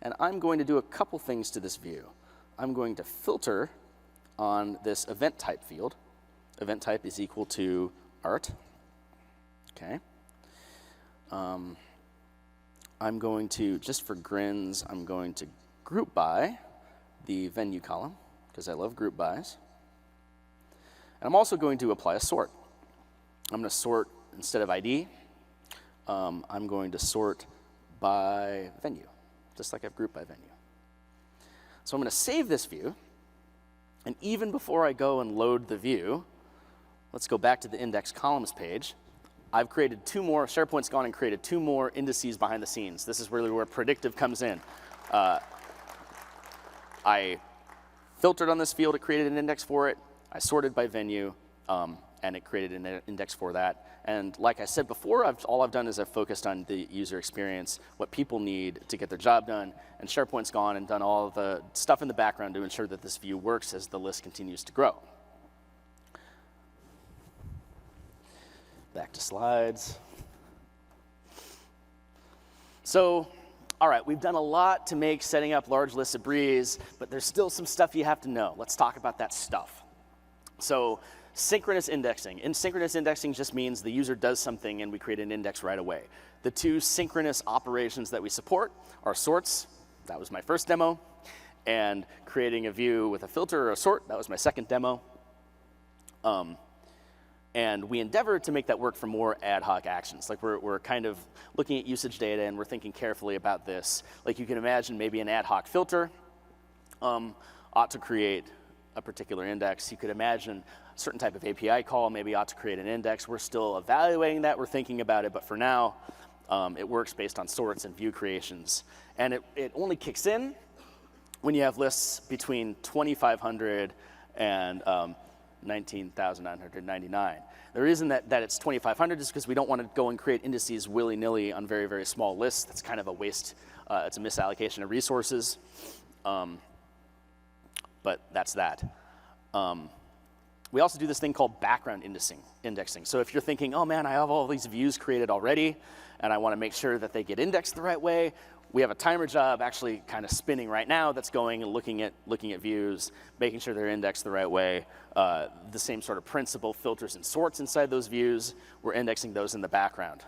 And I'm going to do a couple things to this view. I'm going to filter on this event type field. Event type is equal to art. Okay. I'm going to, just for grins, I'm going to group by the venue column, because I love group bys. And I'm also going to apply a sort. I'm going to sort, instead of ID, I'm going to sort by venue, just like I've grouped by venue. So I'm going to save this view, and even before I go and load the view, let's go back to the index columns page. I've created 2 more, SharePoint's gone and created 2 more indices behind the scenes. This is really where predictive comes in. I filtered on this field, it created an index for it. I sorted by venue, and it created an index for that. And like I said before, all I've done is I've focused on the user experience, what people need to get their job done, and SharePoint's gone and done all of the stuff in the background to ensure that this view works as the list continues to grow. Back to slides. So, all right, we've done a lot to make setting up large lists a breeze, but there's still some stuff you have to know. Let's talk about that stuff. So, synchronous indexing. Synchronous indexing just means the user does something and we create an index right away. The 2 synchronous operations that we support are sorts, that was my first demo, and creating a view with a filter or a sort, that was my second demo. And we endeavor to make that work for more ad hoc actions. Like we're kind of looking at usage data and we're thinking carefully about this. Like you can imagine maybe an ad hoc filter ought to create a particular index. You could imagine a certain type of API call maybe ought to create an index. We're still evaluating that, we're thinking about it, but for now, it works based on sorts and view creations. And it only kicks in when you have lists between 2,500 and 19,999. The reason that it's 2,500 is because we don't want to go and create indices willy-nilly on very, very small lists. That's kind of a waste. It's a misallocation of resources. But that's that. We also do this thing called background indexing. So if you're thinking, oh man, I have all these views created already, and I want to make sure that they get indexed the right way, we have a timer job actually kind of spinning right now that's going and looking at views, making sure they're indexed the right way. The same sort of principle, filters and sorts inside those views. We're indexing those in the background.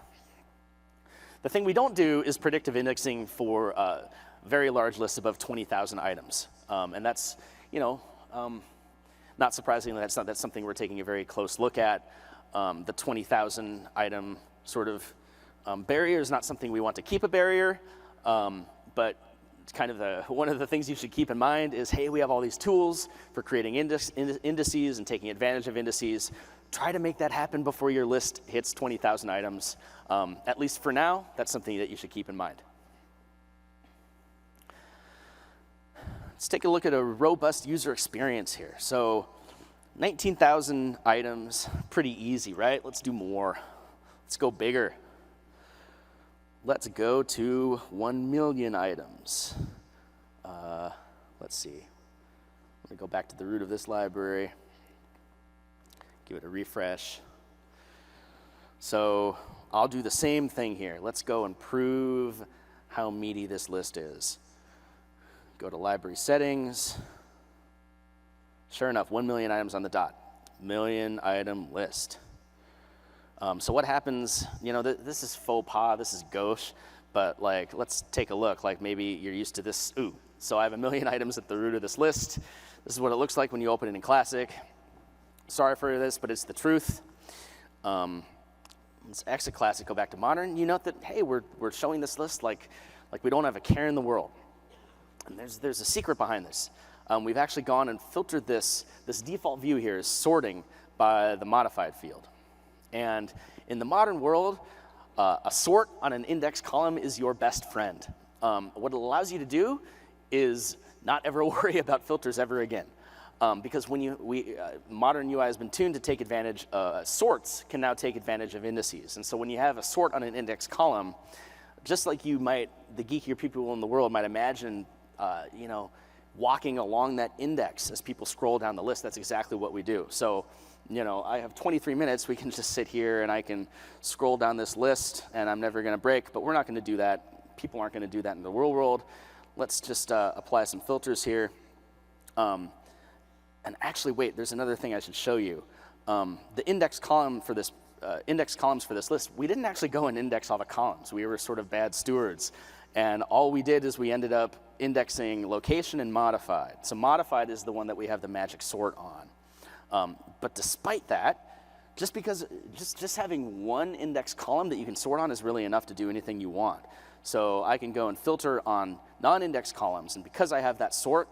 The thing we don't do is predictive indexing for very large lists above 20,000 items. And that's, not surprisingly, that's something we're taking a very close look at. The 20,000 item sort of barrier is not something we want to keep a barrier. But it's kind of one of the things you should keep in mind is, hey, we have all these tools for creating indices and taking advantage of indices. try to make that happen before your list hits 20,000 items. At least for now, that's something that you should keep in mind. Let's take a look at a robust user experience here. So 19,000 items, pretty easy, right? Let's do more. Let's go bigger. Let's go to 1 million items. Let's see. I'm gonna go back to the root of this library. Give it a refresh. So I'll do the same thing here. Let's go and prove how meaty this list is. Go to library settings. Sure enough, 1 million items on the dot. Million item list. So what happens, this is faux pas, this is gauche, but like, let's take a look. Like maybe you're used to this, so I have 1 million items at the root of this list. This is what it looks like when you open it in Classic. Sorry for this, but it's the truth. Let's exit Classic, go back to Modern. You note that, hey, we're showing this list like we don't have a care in the world. And there's a secret behind this. We've actually gone and filtered this default view here is sorting by the modified field. And in the modern world, a sort on an index column is your best friend. What it allows you to do is not ever worry about filters ever again. Because when modern UI has been tuned to take advantage, sorts can now take advantage of indices. And so when you have a sort on an index column, just like the geekier people in the world might imagine, walking along that index as people scroll down the list, that's exactly what we do. So, I have 23 minutes, we can just sit here and I can scroll down this list and I'm never gonna break, but we're not gonna do that. People aren't gonna do that in the real world. Let's just apply some filters here. And actually, wait, there's another thing I should show you. The index columns for this list, we didn't actually go and index all the columns. We were sort of bad stewards. And all we did is we ended up indexing location and modified. So modified is the one that we have the magic sort on. But despite that, just having one index column that you can sort on is really enough to do anything you want. So I can go and filter on non-index columns, and because I have that sort,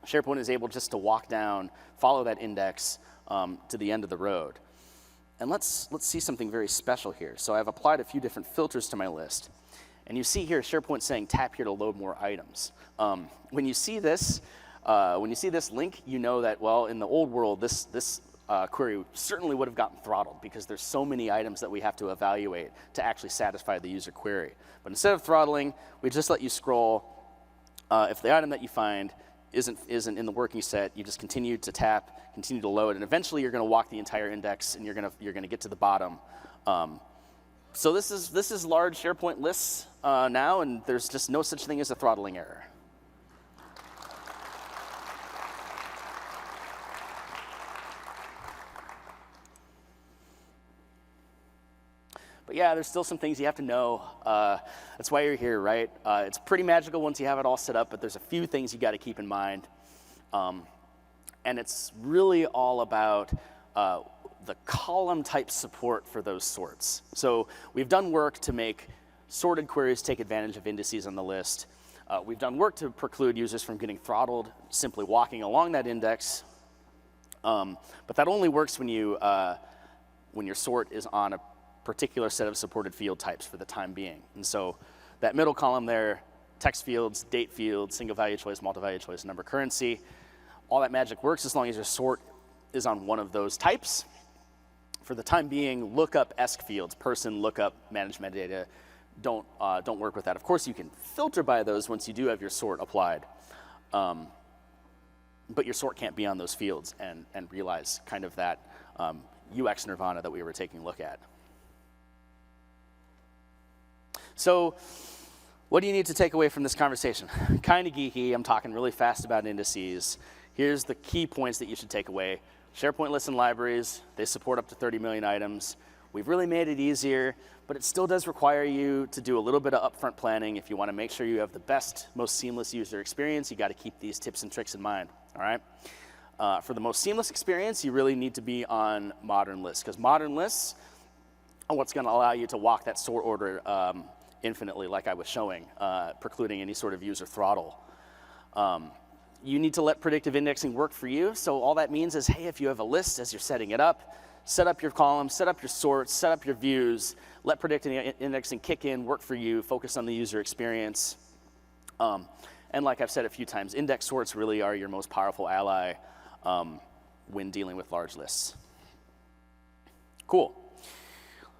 SharePoint is able just to walk down, follow that index to the end of the road. And let's see something very special here. So I've applied a few different filters to my list. And you see here SharePoint saying tap here to load more items. When you see this link, you know that, well, in the old world, this query certainly would have gotten throttled because there's so many items that we have to evaluate to actually satisfy the user query. But instead of throttling, we just let you scroll. If the item that you find isn't in the working set, you just continue to tap, continue to load, and eventually you're going to walk the entire index and you're going to get to the bottom. So this is large SharePoint lists now, and there's just no such thing as a throttling error. But yeah, there's still some things you have to know. That's why you're here, right? It's pretty magical once you have it all set up, but there's a few things you got to keep in mind. And it's really all about the column type support for those sorts. So we've done work to make sorted queries take advantage of indices on the list. We've done work to preclude users from getting throttled simply walking along that index. But that only works when your sort is on a particular set of supported field types for the time being. And so that middle column there, text fields, date fields, single value choice, multi-value choice, number currency, all that magic works as long as your sort is on one of those types. For the time being, lookup-esque fields, person, lookup, manage metadata, don't work with that. Of course, you can filter by those once you do have your sort applied. But your sort can't be on those fields and realize kind of that UX nirvana that we were taking a look at. So what do you need to take away from this conversation? Kind of geeky. I'm talking really fast about indices. Here's the key points that you should take away. SharePoint Lists and Libraries, they support up to 30 million items. We've really made it easier, but it still does require you to do a little bit of upfront planning. If you want to make sure you have the best, most seamless user experience, you got to keep these tips and tricks in mind, all right? For the most seamless experience, you really need to be on modern lists, because modern lists are what's going to allow you to walk that sort order infinitely, like I was showing, precluding any sort of user throttle. You need to let predictive indexing work for you. So all that means is, hey, if you have a list as you're setting it up, Set up your columns, set up your sorts, set up your views, let predicting indexing kick in, work for you, focus on the user experience. And like I've said a few times, index sorts really are your most powerful ally when dealing with large lists. Cool.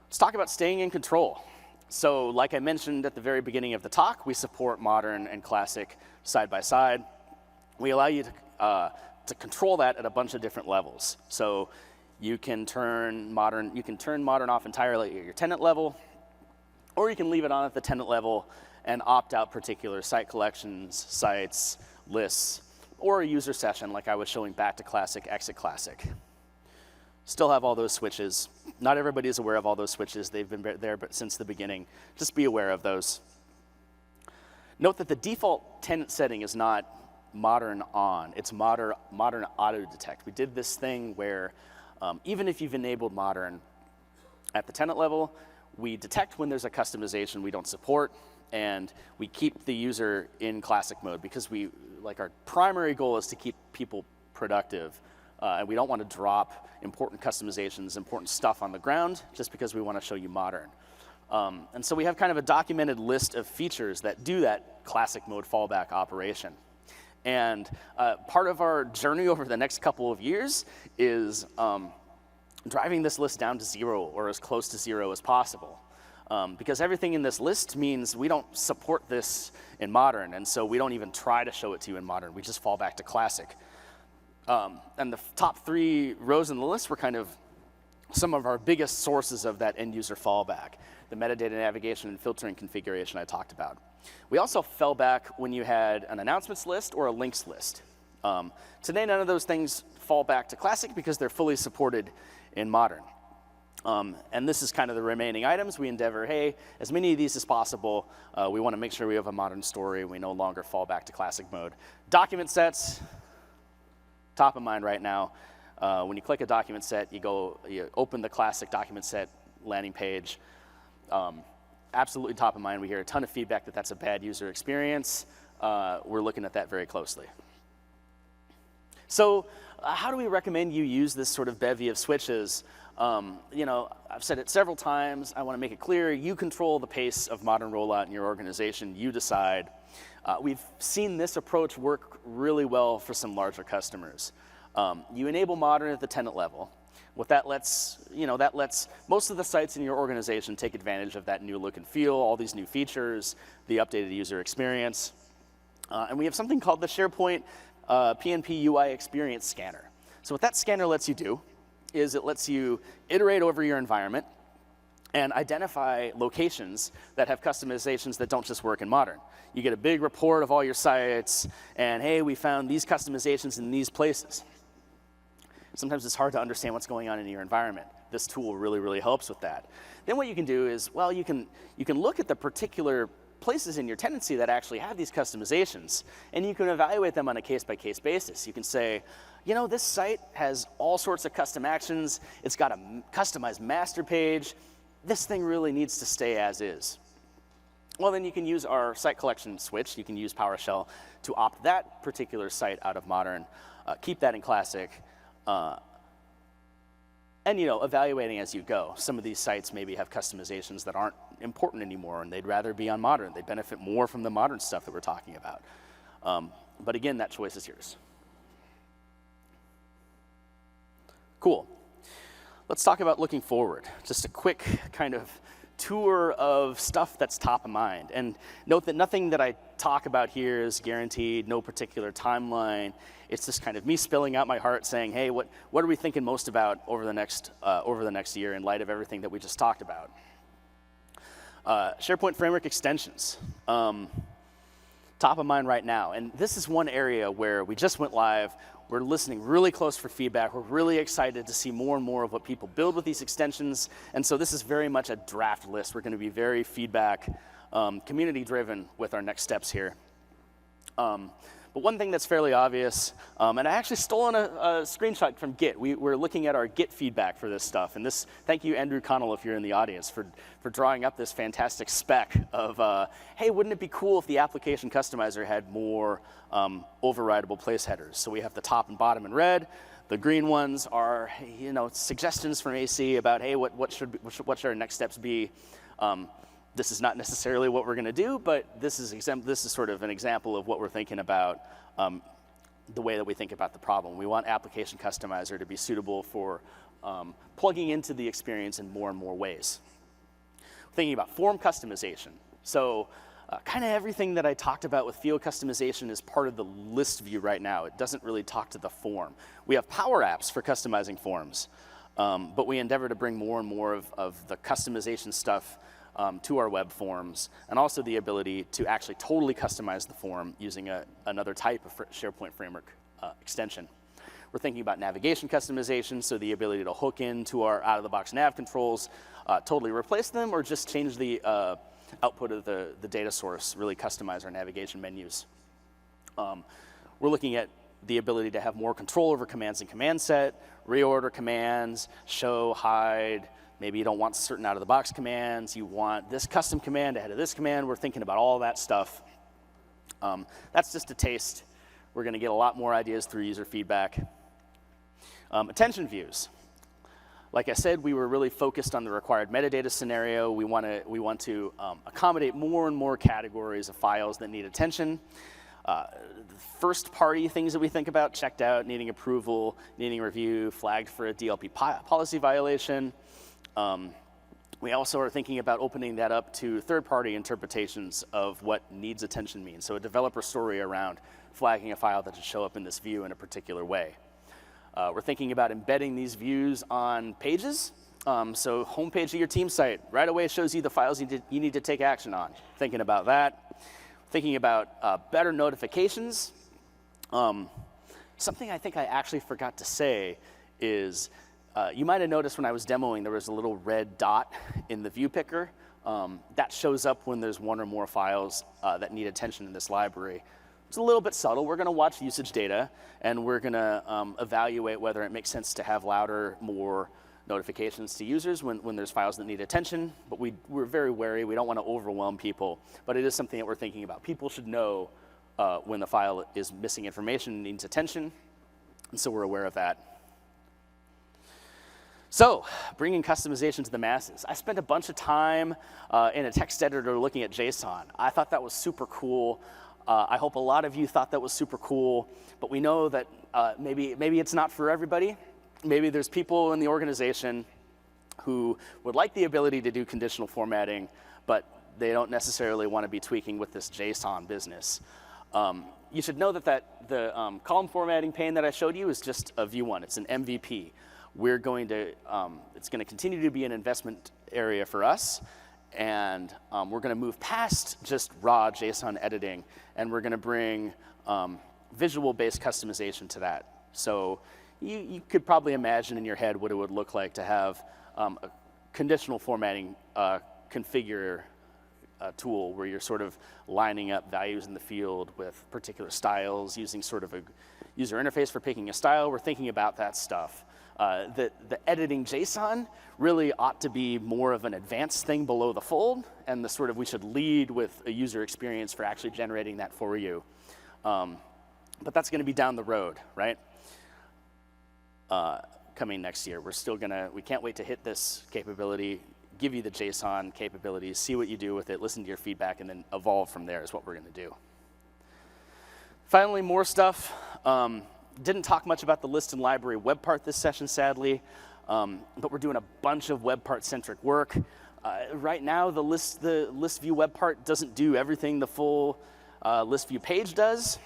Let's talk about staying in control. So like I mentioned at the very beginning of the talk, we support modern and classic side by side. We allow you to control that at a bunch of different levels. So you can turn modern off entirely at your tenant level, or you can leave it on at the tenant level and opt out particular site collections, sites, lists, or a user session like I was showing back to classic, exit classic. Still have all those switches. Not everybody is aware of all those switches. They've been there since the beginning. Just be aware of those. Note that the default tenant setting is not modern on, it's modern auto detect. We did this thing where even if you've enabled modern at the tenant level, we detect when there's a customization we don't support, and we keep the user in classic mode because our primary goal is to keep people productive, and we don't want to drop important customizations, important stuff on the ground just because we want to show you modern. And so we have kind of a documented list of features that do that classic mode fallback operation. And part of our journey over the next couple of years is driving this list down to 0 or as close to 0 as possible. Because everything in this list means we don't support this in modern, and so we don't even try to show it to you in modern. We just fall back to classic. And the top 3 rows in the list were kind of some of our biggest sources of that end user fallback, the metadata navigation and filtering configuration I talked about. We also fell back when you had an announcements list or a links list. Today, none of those things fall back to classic because they're fully supported in modern. And this is kind of the remaining items. We endeavor, hey, as many of these as possible. We want to make sure we have a modern story. We no longer fall back to classic mode. Document sets, top of mind right now. When you click a document set, you open the classic document set landing page. Absolutely top of mind. We hear a ton of feedback that that's a bad user experience. We're looking at that very closely. So how do we recommend you use this sort of bevy of switches? I've said it several times. I want to make it clear. You control the pace of modern rollout in your organization. You decide. We've seen this approach work really well for some larger customers. You enable modern at the tenant level. What that lets most of the sites in your organization take advantage of that new look and feel, all these new features, the updated user experience. And we have something called the SharePoint PNP UI Experience Scanner. So what that scanner lets you do is it lets you iterate over your environment and identify locations that have customizations that don't just work in modern. You get a big report of all your sites, and hey, we found these customizations in these places. Sometimes it's hard to understand what's going on in your environment. This tool really, really helps with that. Then what you can do is, well, you can look at the particular places in your tenancy that actually have these customizations, and you can evaluate them on a case-by-case basis. You can say, this site has all sorts of custom actions. It's got a customized master page. This thing really needs to stay as is. Well, then you can use our site collection switch. You can use PowerShell to opt that particular site out of modern, keep that in classic, and evaluating as you go. Some of these sites maybe have customizations that aren't important anymore, and they'd rather be on modern. They benefit more from the modern stuff that we're talking about. But again, that choice is yours. Cool. Let's talk about looking forward. Just a quick kind of tour of stuff that's top of mind. And note that nothing that I talk about here is guaranteed, no particular timeline. It's just kind of me spilling out my heart saying, hey, what are we thinking most about over the next year in light of everything that we just talked about? SharePoint Framework extensions. Top of mind right now. And this is one area where we just went live. We're listening really close for feedback. We're really excited to see more and more of what people build with these extensions. And so this is very much a draft list. We're going to be very feedback, community-driven with our next steps here. But one thing that's fairly obvious, and I actually stole a screenshot from Git. We're looking at our Git feedback for this stuff. And thank you, Andrew Connell, if you're in the audience, for drawing up this fantastic spec of, hey, wouldn't it be cool if the application customizer had more overridable place headers? So we have the top and bottom in red, The green ones are, suggestions from AC about, hey, what should our next steps be? This is not necessarily what we're going to do, but this is sort of an example of what we're thinking about, the way that we think about the problem. We want application customizer to be suitable for plugging into the experience in more and more ways. Thinking about form customization. So kind of everything that I talked about with field customization is part of the list view right now. It doesn't really talk to the form. We have Power Apps for customizing forms, but we endeavor to bring more and more of the customization stuff to our web forms, and also the ability to actually totally customize the form using another type of SharePoint framework extension. We're thinking about navigation customization, so the ability to hook into our out-of-the-box nav controls, totally replace them, or just change the output of the data source, really customize our navigation menus. We're looking at the ability to have more control over commands in command set, reorder commands, show, hide. Maybe you don't want certain out-of-the-box commands. You want this custom command ahead of this command. We're thinking about all that stuff. That's just a taste. We're going to get a lot more ideas through user feedback. Attention views. Like I said, we were really focused on the required metadata scenario. We want to accommodate more and more categories of files that need attention. First-party things that we think about: checked out, needing approval, needing review, flagged for a DLP policy violation. We also are thinking about opening that up to third-party interpretations of what needs attention means. So a developer story around flagging a file that should show up in this view in a particular way. We're thinking about embedding these views on pages. So homepage of your team site right away shows you the files you need to take action on. Thinking about that. Thinking about better notifications. Something I think I actually forgot to say is, you might have noticed when I was demoing there was a little red dot in the view picker. That shows up when there's one or more files that need attention in this library. It's a little bit subtle. We're going to watch usage data, and we're going to evaluate whether it makes sense to have louder, more notifications to users when there's files that need attention. But we're very wary. We don't want to overwhelm people. But it is something that we're thinking about. People should know when the file is missing information and needs attention, and so we're aware of that. So, bringing customization to the masses. I spent a bunch of time in a text editor looking at JSON. I thought that was super cool. I hope a lot of you thought that was super cool, but we know that maybe it's not for everybody. Maybe there's people in the organization who would like the ability to do conditional formatting, but they don't necessarily want to be tweaking with this JSON business. You should know that the column formatting pane that I showed you is just a view one. It's an MVP. It's going to continue to be an investment area for us, and we're going to move past just raw JSON editing, and we're going to bring visual-based customization to that. So you could probably imagine in your head what it would look like to have a conditional formatting configure tool where you're sort of lining up values in the field with particular styles, using sort of a user interface for picking a style. We're thinking about that stuff. The editing JSON really ought to be more of an advanced thing below the fold, and we should lead with a user experience for actually generating that for you. But that's going to be down the road, right? Coming next year. We can't wait to hit this capability, give you the JSON capabilities, see what you do with it, listen to your feedback, and then evolve from there is what we're going to do. Finally, more stuff. Didn't talk much about the list and library web part this session, sadly, but we're doing a bunch of web part-centric work. Right now, the list view web part doesn't do everything the full list view page does.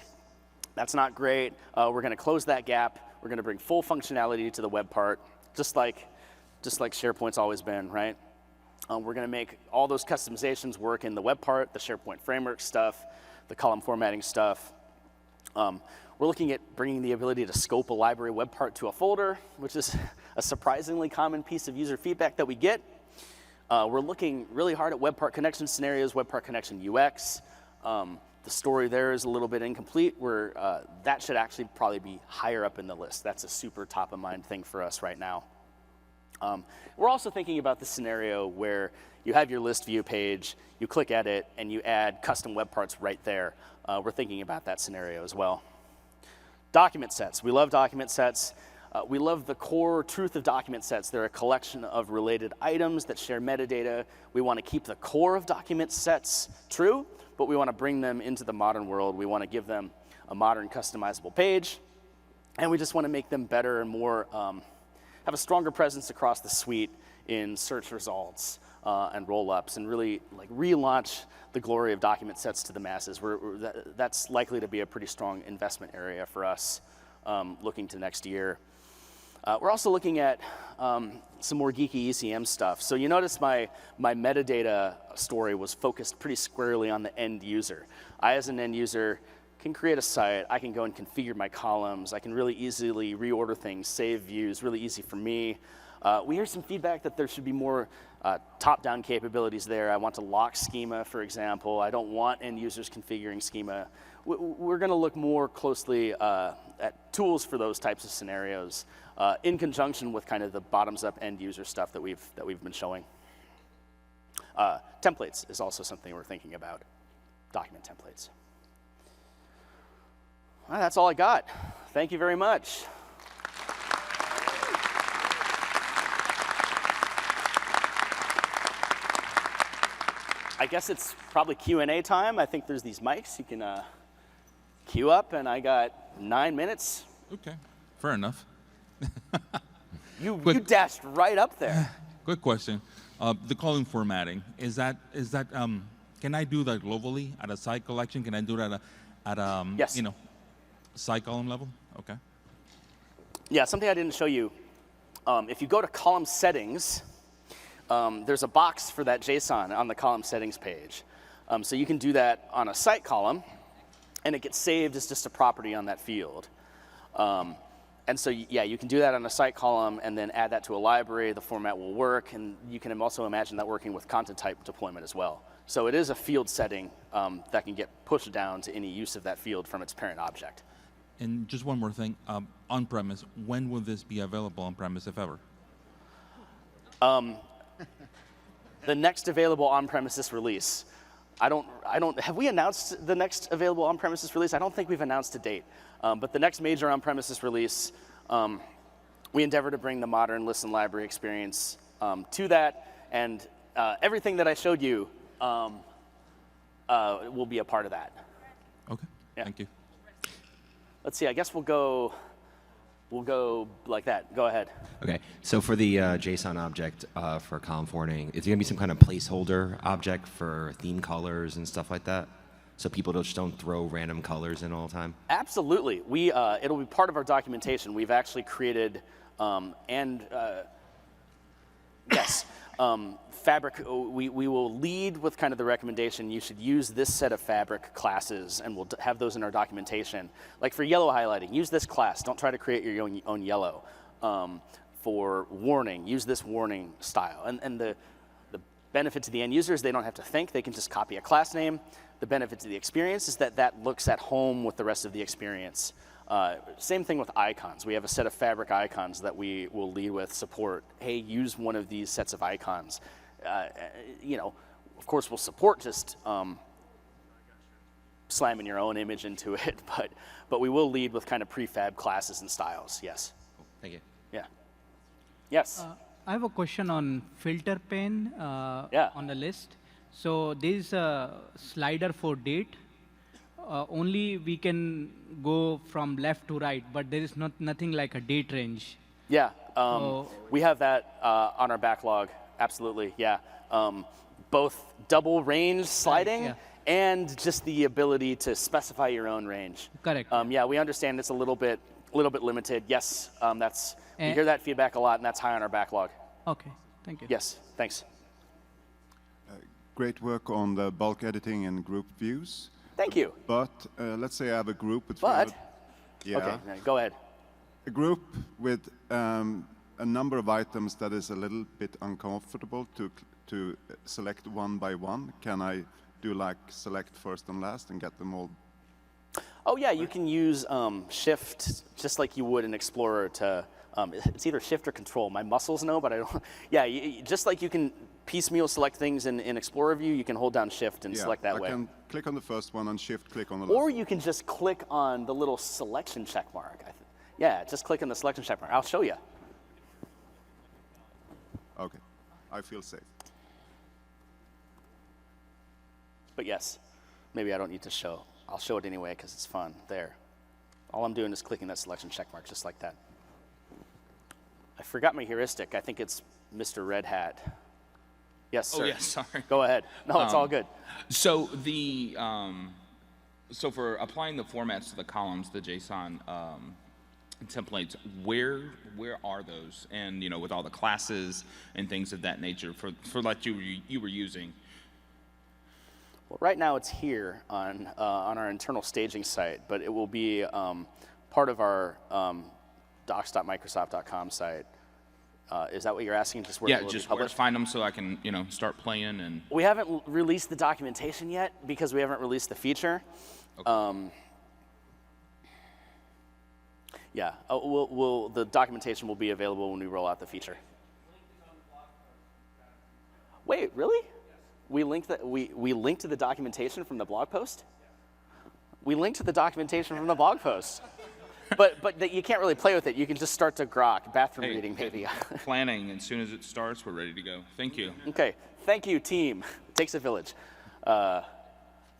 That's not great. We're going to close that gap. We're going to bring full functionality to the web part, just like SharePoint's always been, right? We're going to make all those customizations work in the web part, the SharePoint framework stuff, the column formatting stuff. We're looking at bringing the ability to scope a library web part to a folder, which is a surprisingly common piece of user feedback that we get. We're looking really hard at web part connection scenarios, web part connection UX. The story there is a little bit incomplete, where that should actually probably be higher up in the list. That's a super top of mind thing for us right now. We're also thinking about the scenario where you have your list view page, you click edit, and you add custom web parts right there. We're thinking about that scenario as well. Document sets. We love document sets. We love the core truth of document sets. They're a collection of related items that share metadata. We want to keep the core of document sets true, but we want to bring them into the modern world. We want to give them a modern customizable page, and we just want to make them better and more, have a stronger presence across the suite in search results and roll-ups, and really like relaunch the glory of document sets to the masses. That's likely to be a pretty strong investment area for us looking to next year. We're also looking at some more geeky ECM stuff. So you notice my metadata story was focused pretty squarely on the end user. I, as an end user, can create a site. I can go and configure my columns. I can really easily reorder things, save views, really easy for me. We hear some feedback that there should be more top-down capabilities there. I want to lock schema, for example. I don't want end users configuring schema. We're going to look more closely at tools for those types of scenarios in conjunction with kind of the bottoms-up end user stuff that we've been showing. Templates is also something we're thinking about. Document templates. Well, that's all I got. Thank you very much. I guess it's probably Q&A time. I think there's these mics. You can queue up, and I got 9 minutes. Okay, fair enough. You dashed right up there. Quick question. The column formatting, is that can I do that globally at a site collection? Can I do that at yes. Site column level? Okay. Yeah, something I didn't show you. If you go to column settings, there's a box for that JSON on the column settings page. So you can do that on a site column, and it gets saved as just a property on that field. And so, yeah, you can do that on a site column and then add that to a library. The format will work, and you can also imagine that working with content type deployment as well. So it is a field setting that can get pushed down to any use of that field from its parent object. And just one more thing, on-premise, when will this be available on-premise, if ever? The next available on-premises release. Have we announced the next available on-premises release? I don't think we've announced a date. But the next major on-premises release, we endeavor to bring the modern list and library experience to that, and everything that I showed you will be a part of that. Okay, yeah. Thank you. Let's see, I guess we'll go like that. Go ahead. Okay, so for the JSON object for column forwarding, is there going to be some kind of placeholder object for theme colors and stuff like that? So people just don't throw random colors in all the time? Absolutely. It'll be part of our documentation. We've actually created, Fabric, we will lead with kind of the recommendation you should use this set of Fabric classes, and we'll have those in our documentation. Like for yellow highlighting, use this class. Don't try to create your own yellow. For warning, use this warning style. And the benefit to the end user is they don't have to think. They can just copy a class name. The benefit to the experience is that looks at home with the rest of the experience. Same thing with icons. We have a set of Fabric icons that we will lead with support. Hey, use one of these sets of icons. Of course, we'll support just slamming your own image into it, but we will lead with kind of prefab classes and styles. Yes. Thank you. Yeah. Yes. I have a question on filter pane on the list. So there's a slider for date. Only we can go from left to right, but there is nothing like a date range. Yeah, we have that on our backlog, absolutely, yeah. Both double range sliding and just the ability to specify your own range. Correct. Yeah, we understand it's a little bit limited. Yes, we hear that feedback a lot, and that's high on our backlog. Okay, thank you. Yes, thanks. Great work on the bulk editing and group views. Thank you. But let's say I have a group with okay, go ahead. A group with a number of items that is a little bit uncomfortable to select one by one. Can I do like select first and last and get them all? Oh yeah, you can use Shift just like you would in Explorer to. It's either Shift or Control. My muscles know, but I don't. Yeah, just like you can piecemeal select things in Explorer view, you can hold down Shift and select that way. I can click on the first one and Shift click on the last. Or you can just click on the little selection check mark. Yeah, just click on the selection check mark. I'll show you. Okay, I feel safe. But yes, maybe I don't need to show. I'll show it anyway because it's fun. There. All I'm doing is clicking that selection check mark just like that. I forgot my heuristic. I think it's Mr. Red Hat. Yes, sir. Oh, yeah, sorry. Go ahead. No, it's all good. So the so for applying the formats to the columns, the JSON templates, where are those? And with all the classes and things of that nature for like you were using. Well, right now it's here on our internal staging site, but it will be part of our docs.microsoft.com site. Is that what you're asking? Just where it will be just where to published? find them so I can start playing and. We haven't released the documentation yet because we haven't released the feature. Okay. Yeah, the documentation will be available when we roll out the feature. Wait, really? We linked to the documentation from the blog post? We linked to the documentation from the blog post. But you can't really play with it. You can just start to grok, bathroom reading maybe. Planning, as soon as it starts, we're ready to go. Thank you. Okay, thank you, team. It takes a village.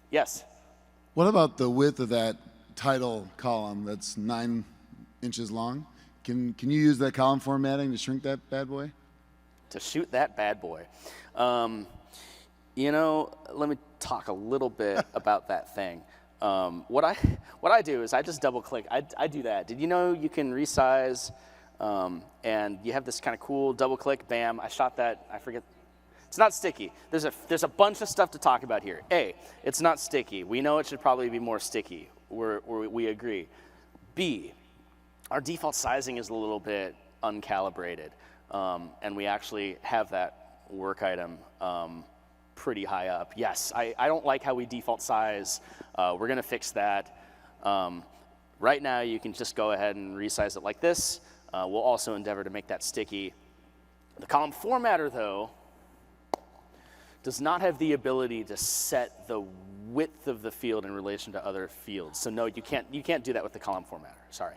Yes? What about the width of that title column that's 9 inches long? Can you use that column formatting to shrink that bad boy? To shoot that bad boy. Let me talk a little bit about that thing. What I do is I just double click. I do that. Did you know you can resize and you have this kind of cool double click, bam, I shot that, I forget. It's not sticky. There's a bunch of stuff to talk about here. A, it's not sticky. We know it should probably be more sticky. We agree. B, our default sizing is a little bit uncalibrated, and we actually have that work item pretty high up. Yes, I don't like how we default size. We're going to fix that. Right now, you can just go ahead and resize it like this. We'll also endeavor to make that sticky. The column formatter, though, does not have the ability to set the width of the field in relation to other fields. So no, you can't do that with the column formatter. Sorry.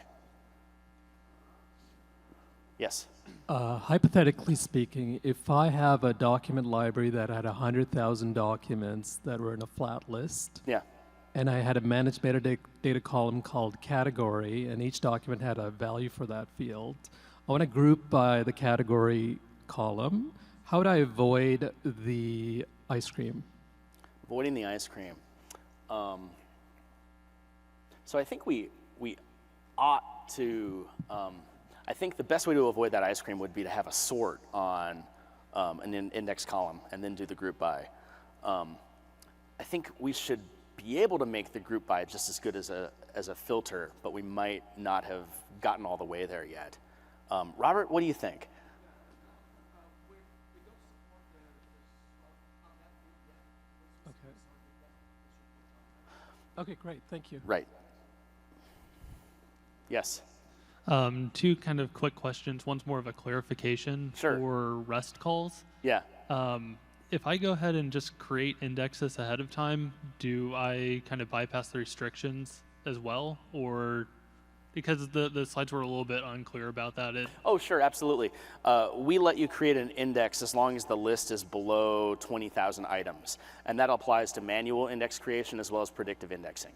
Yes. Hypothetically speaking, if I have a document library that had 100,000 documents that were in a flat list, Yeah. and I had a managed metadata column called category, and each document had a value for that field, I want to group by the category column. How would I avoid the ice cream? Avoiding the ice cream. So I think we ought to. I think the best way to avoid that ice cream would be to have a sort on an index column and then do the group by. I think we should be able to make the group by just as good as a filter, but we might not have gotten all the way there yet. Robert, what do you think? Okay, great, thank you. Right. Yes. Two kind of quick questions. One's more of a clarification for REST calls. Yeah. If I go ahead and just create indexes ahead of time, do I kind of bypass the restrictions as well? Or because the slides were a little bit unclear about that. Oh, sure, absolutely. We let you create an index as long as the list is below 20,000 items. And that applies to manual index creation as well as predictive indexing.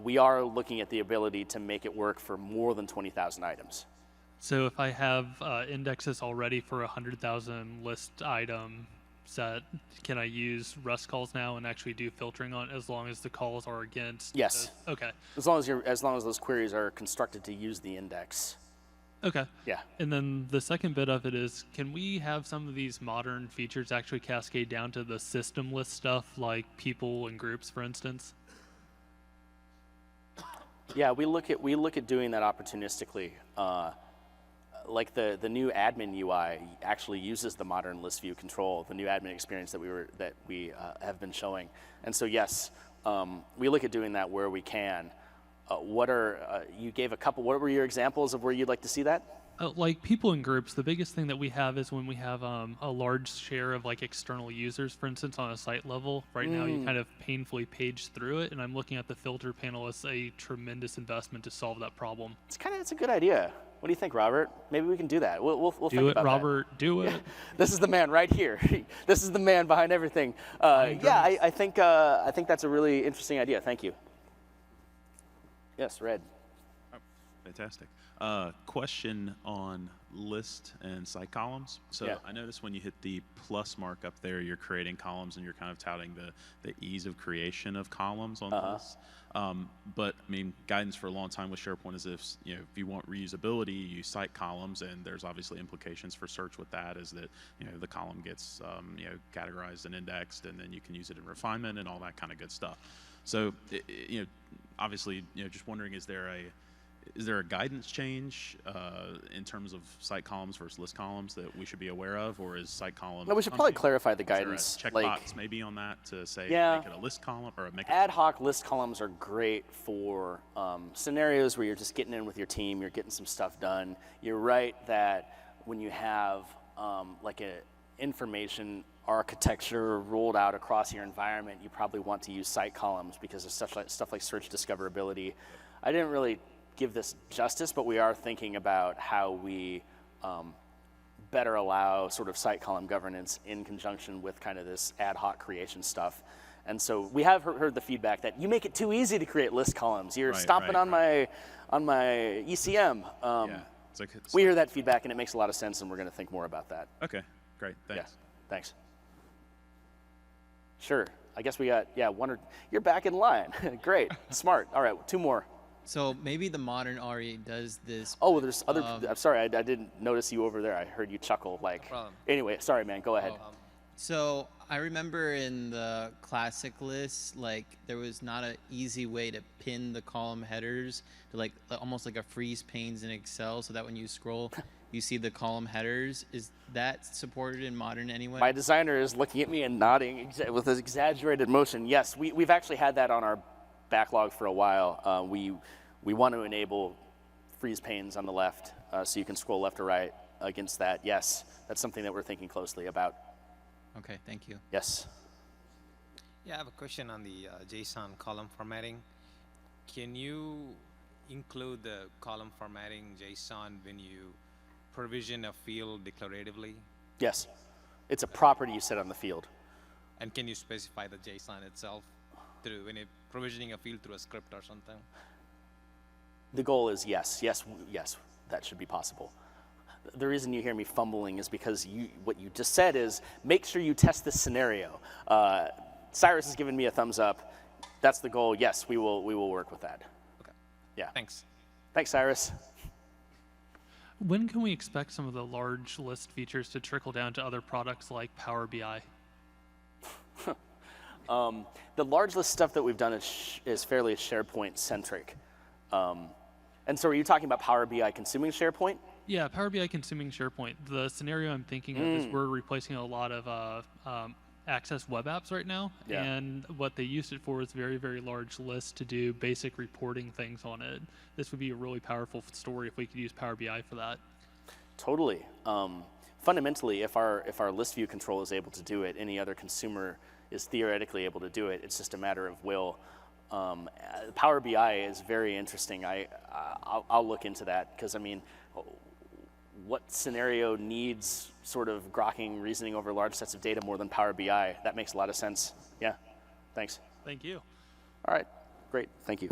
We are looking at the ability to make it work for more than 20,000 items. So if I have indexes already for 100,000 list item set, can I use REST calls now and actually do filtering on as long as the calls are against? Yes. Okay. As long as those queries are constructed to use the index. Okay. Yeah. And then the second bit of it is, can we have some of these modern features actually cascade down to the system list stuff, like people and groups, for instance? Yeah, we look at doing that opportunistically. Like the new admin UI actually uses the modern list view control, the new admin experience that we have been showing. And so yes, we look at doing that where we can. You gave a couple. What were your examples of where you'd like to see that? Like people in groups, the biggest thing that we have is when we have a large share of like external users, for instance, on a site level. Right now, you kind of painfully page through it, and I'm looking at the filter panel as a tremendous investment to solve that problem. It's a good idea. What do you think, Robert? Maybe we can do that. We'll think Do it, about Robert. that. Do it. This is the man right here. This is the man behind everything. Yeah, I think that's a really interesting idea. Thank you. Yes, Red. Oh, fantastic. Question on list and site columns. So Yeah. I noticed when you hit the plus mark up there, you're creating columns and you're kind of touting the ease of creation of columns on lists. But I mean, guidance for a long time with SharePoint is if you want reusability, you use site columns, and there's obviously implications for search with that. Is that the column gets categorized and indexed, and then you can use it in refinement and all that kind of good stuff. So obviously just wondering, is there a guidance change in terms of site columns versus list columns that we should be aware of, or is site column? No, we should probably clarify the guidance. Is there a checkbox maybe on that to say make it a list column or make it ad hoc list columns are great for scenarios where you're just getting in with your team, you're getting some stuff done. You're right that when you have like a information architecture rolled out across your environment, you probably want to use site columns because of stuff like search discoverability. I didn't really give this justice, but we are thinking about how we better allow sort of site column governance in conjunction with kind of this ad hoc creation stuff. And so we have heard the feedback that you make it too easy to create list columns. You're stomping on my ECM. We hear that feedback, and it makes a lot of sense, and we're going to think more about that. Okay, great, thanks. Yeah, thanks. Sure, I guess we got, you're back in line. Great, smart. All right, 2 more. So maybe the modern RE does this. Oh, there's other. I'm sorry, I didn't notice you over there. I heard you chuckle. Like. No problem. Anyway, sorry, man. Go ahead. So I remember in the classic list, like there was not an easy way to pin the column headers to like almost like a freeze panes in Excel, so that when you scroll, you see the column headers. Is that supported in modern anyway? My designer is looking at me and nodding with an exaggerated motion. Yes, we've actually had that on our backlog for a while. We want to enable freeze panes on the left so you can scroll left or right against that. Yes, that's something that we're thinking closely about. Okay, thank you. Yes. Yeah, I have a question on the JSON column formatting. Can you include the column formatting JSON when you provision a field declaratively? Yes. It's a property you set on the field. And can you specify the JSON itself through when you're provisioning a field through a script or something? The goal is yes, that should be possible. The reason you hear me fumbling is because what you just said is make sure you test this scenario. Cyrus has given me a thumbs up. That's the goal. Yes, we will work with that. Okay. Yeah. Thanks. Thanks, Cyrus. When can we expect some of the large list features to trickle down to other products like Power BI? The large list stuff that we've done is fairly SharePoint centric. And so are you talking about Power BI consuming SharePoint? Yeah, Power BI consuming SharePoint. The scenario I'm thinking of is we're replacing a lot of Access web apps right now, and what they used it for is very, very large lists to do basic reporting things on it. This would be a really powerful story if we could use Power BI for that. Totally. Fundamentally, if our list view control is able to do it, any other consumer is theoretically able to do it. It's just a matter of will. Power BI is very interesting. I'll look into that because, I mean, what scenario needs sort of grokking reasoning over large sets of data more than Power BI? That makes a lot of sense. Yeah, thanks. Thank you. All right, great, thank you.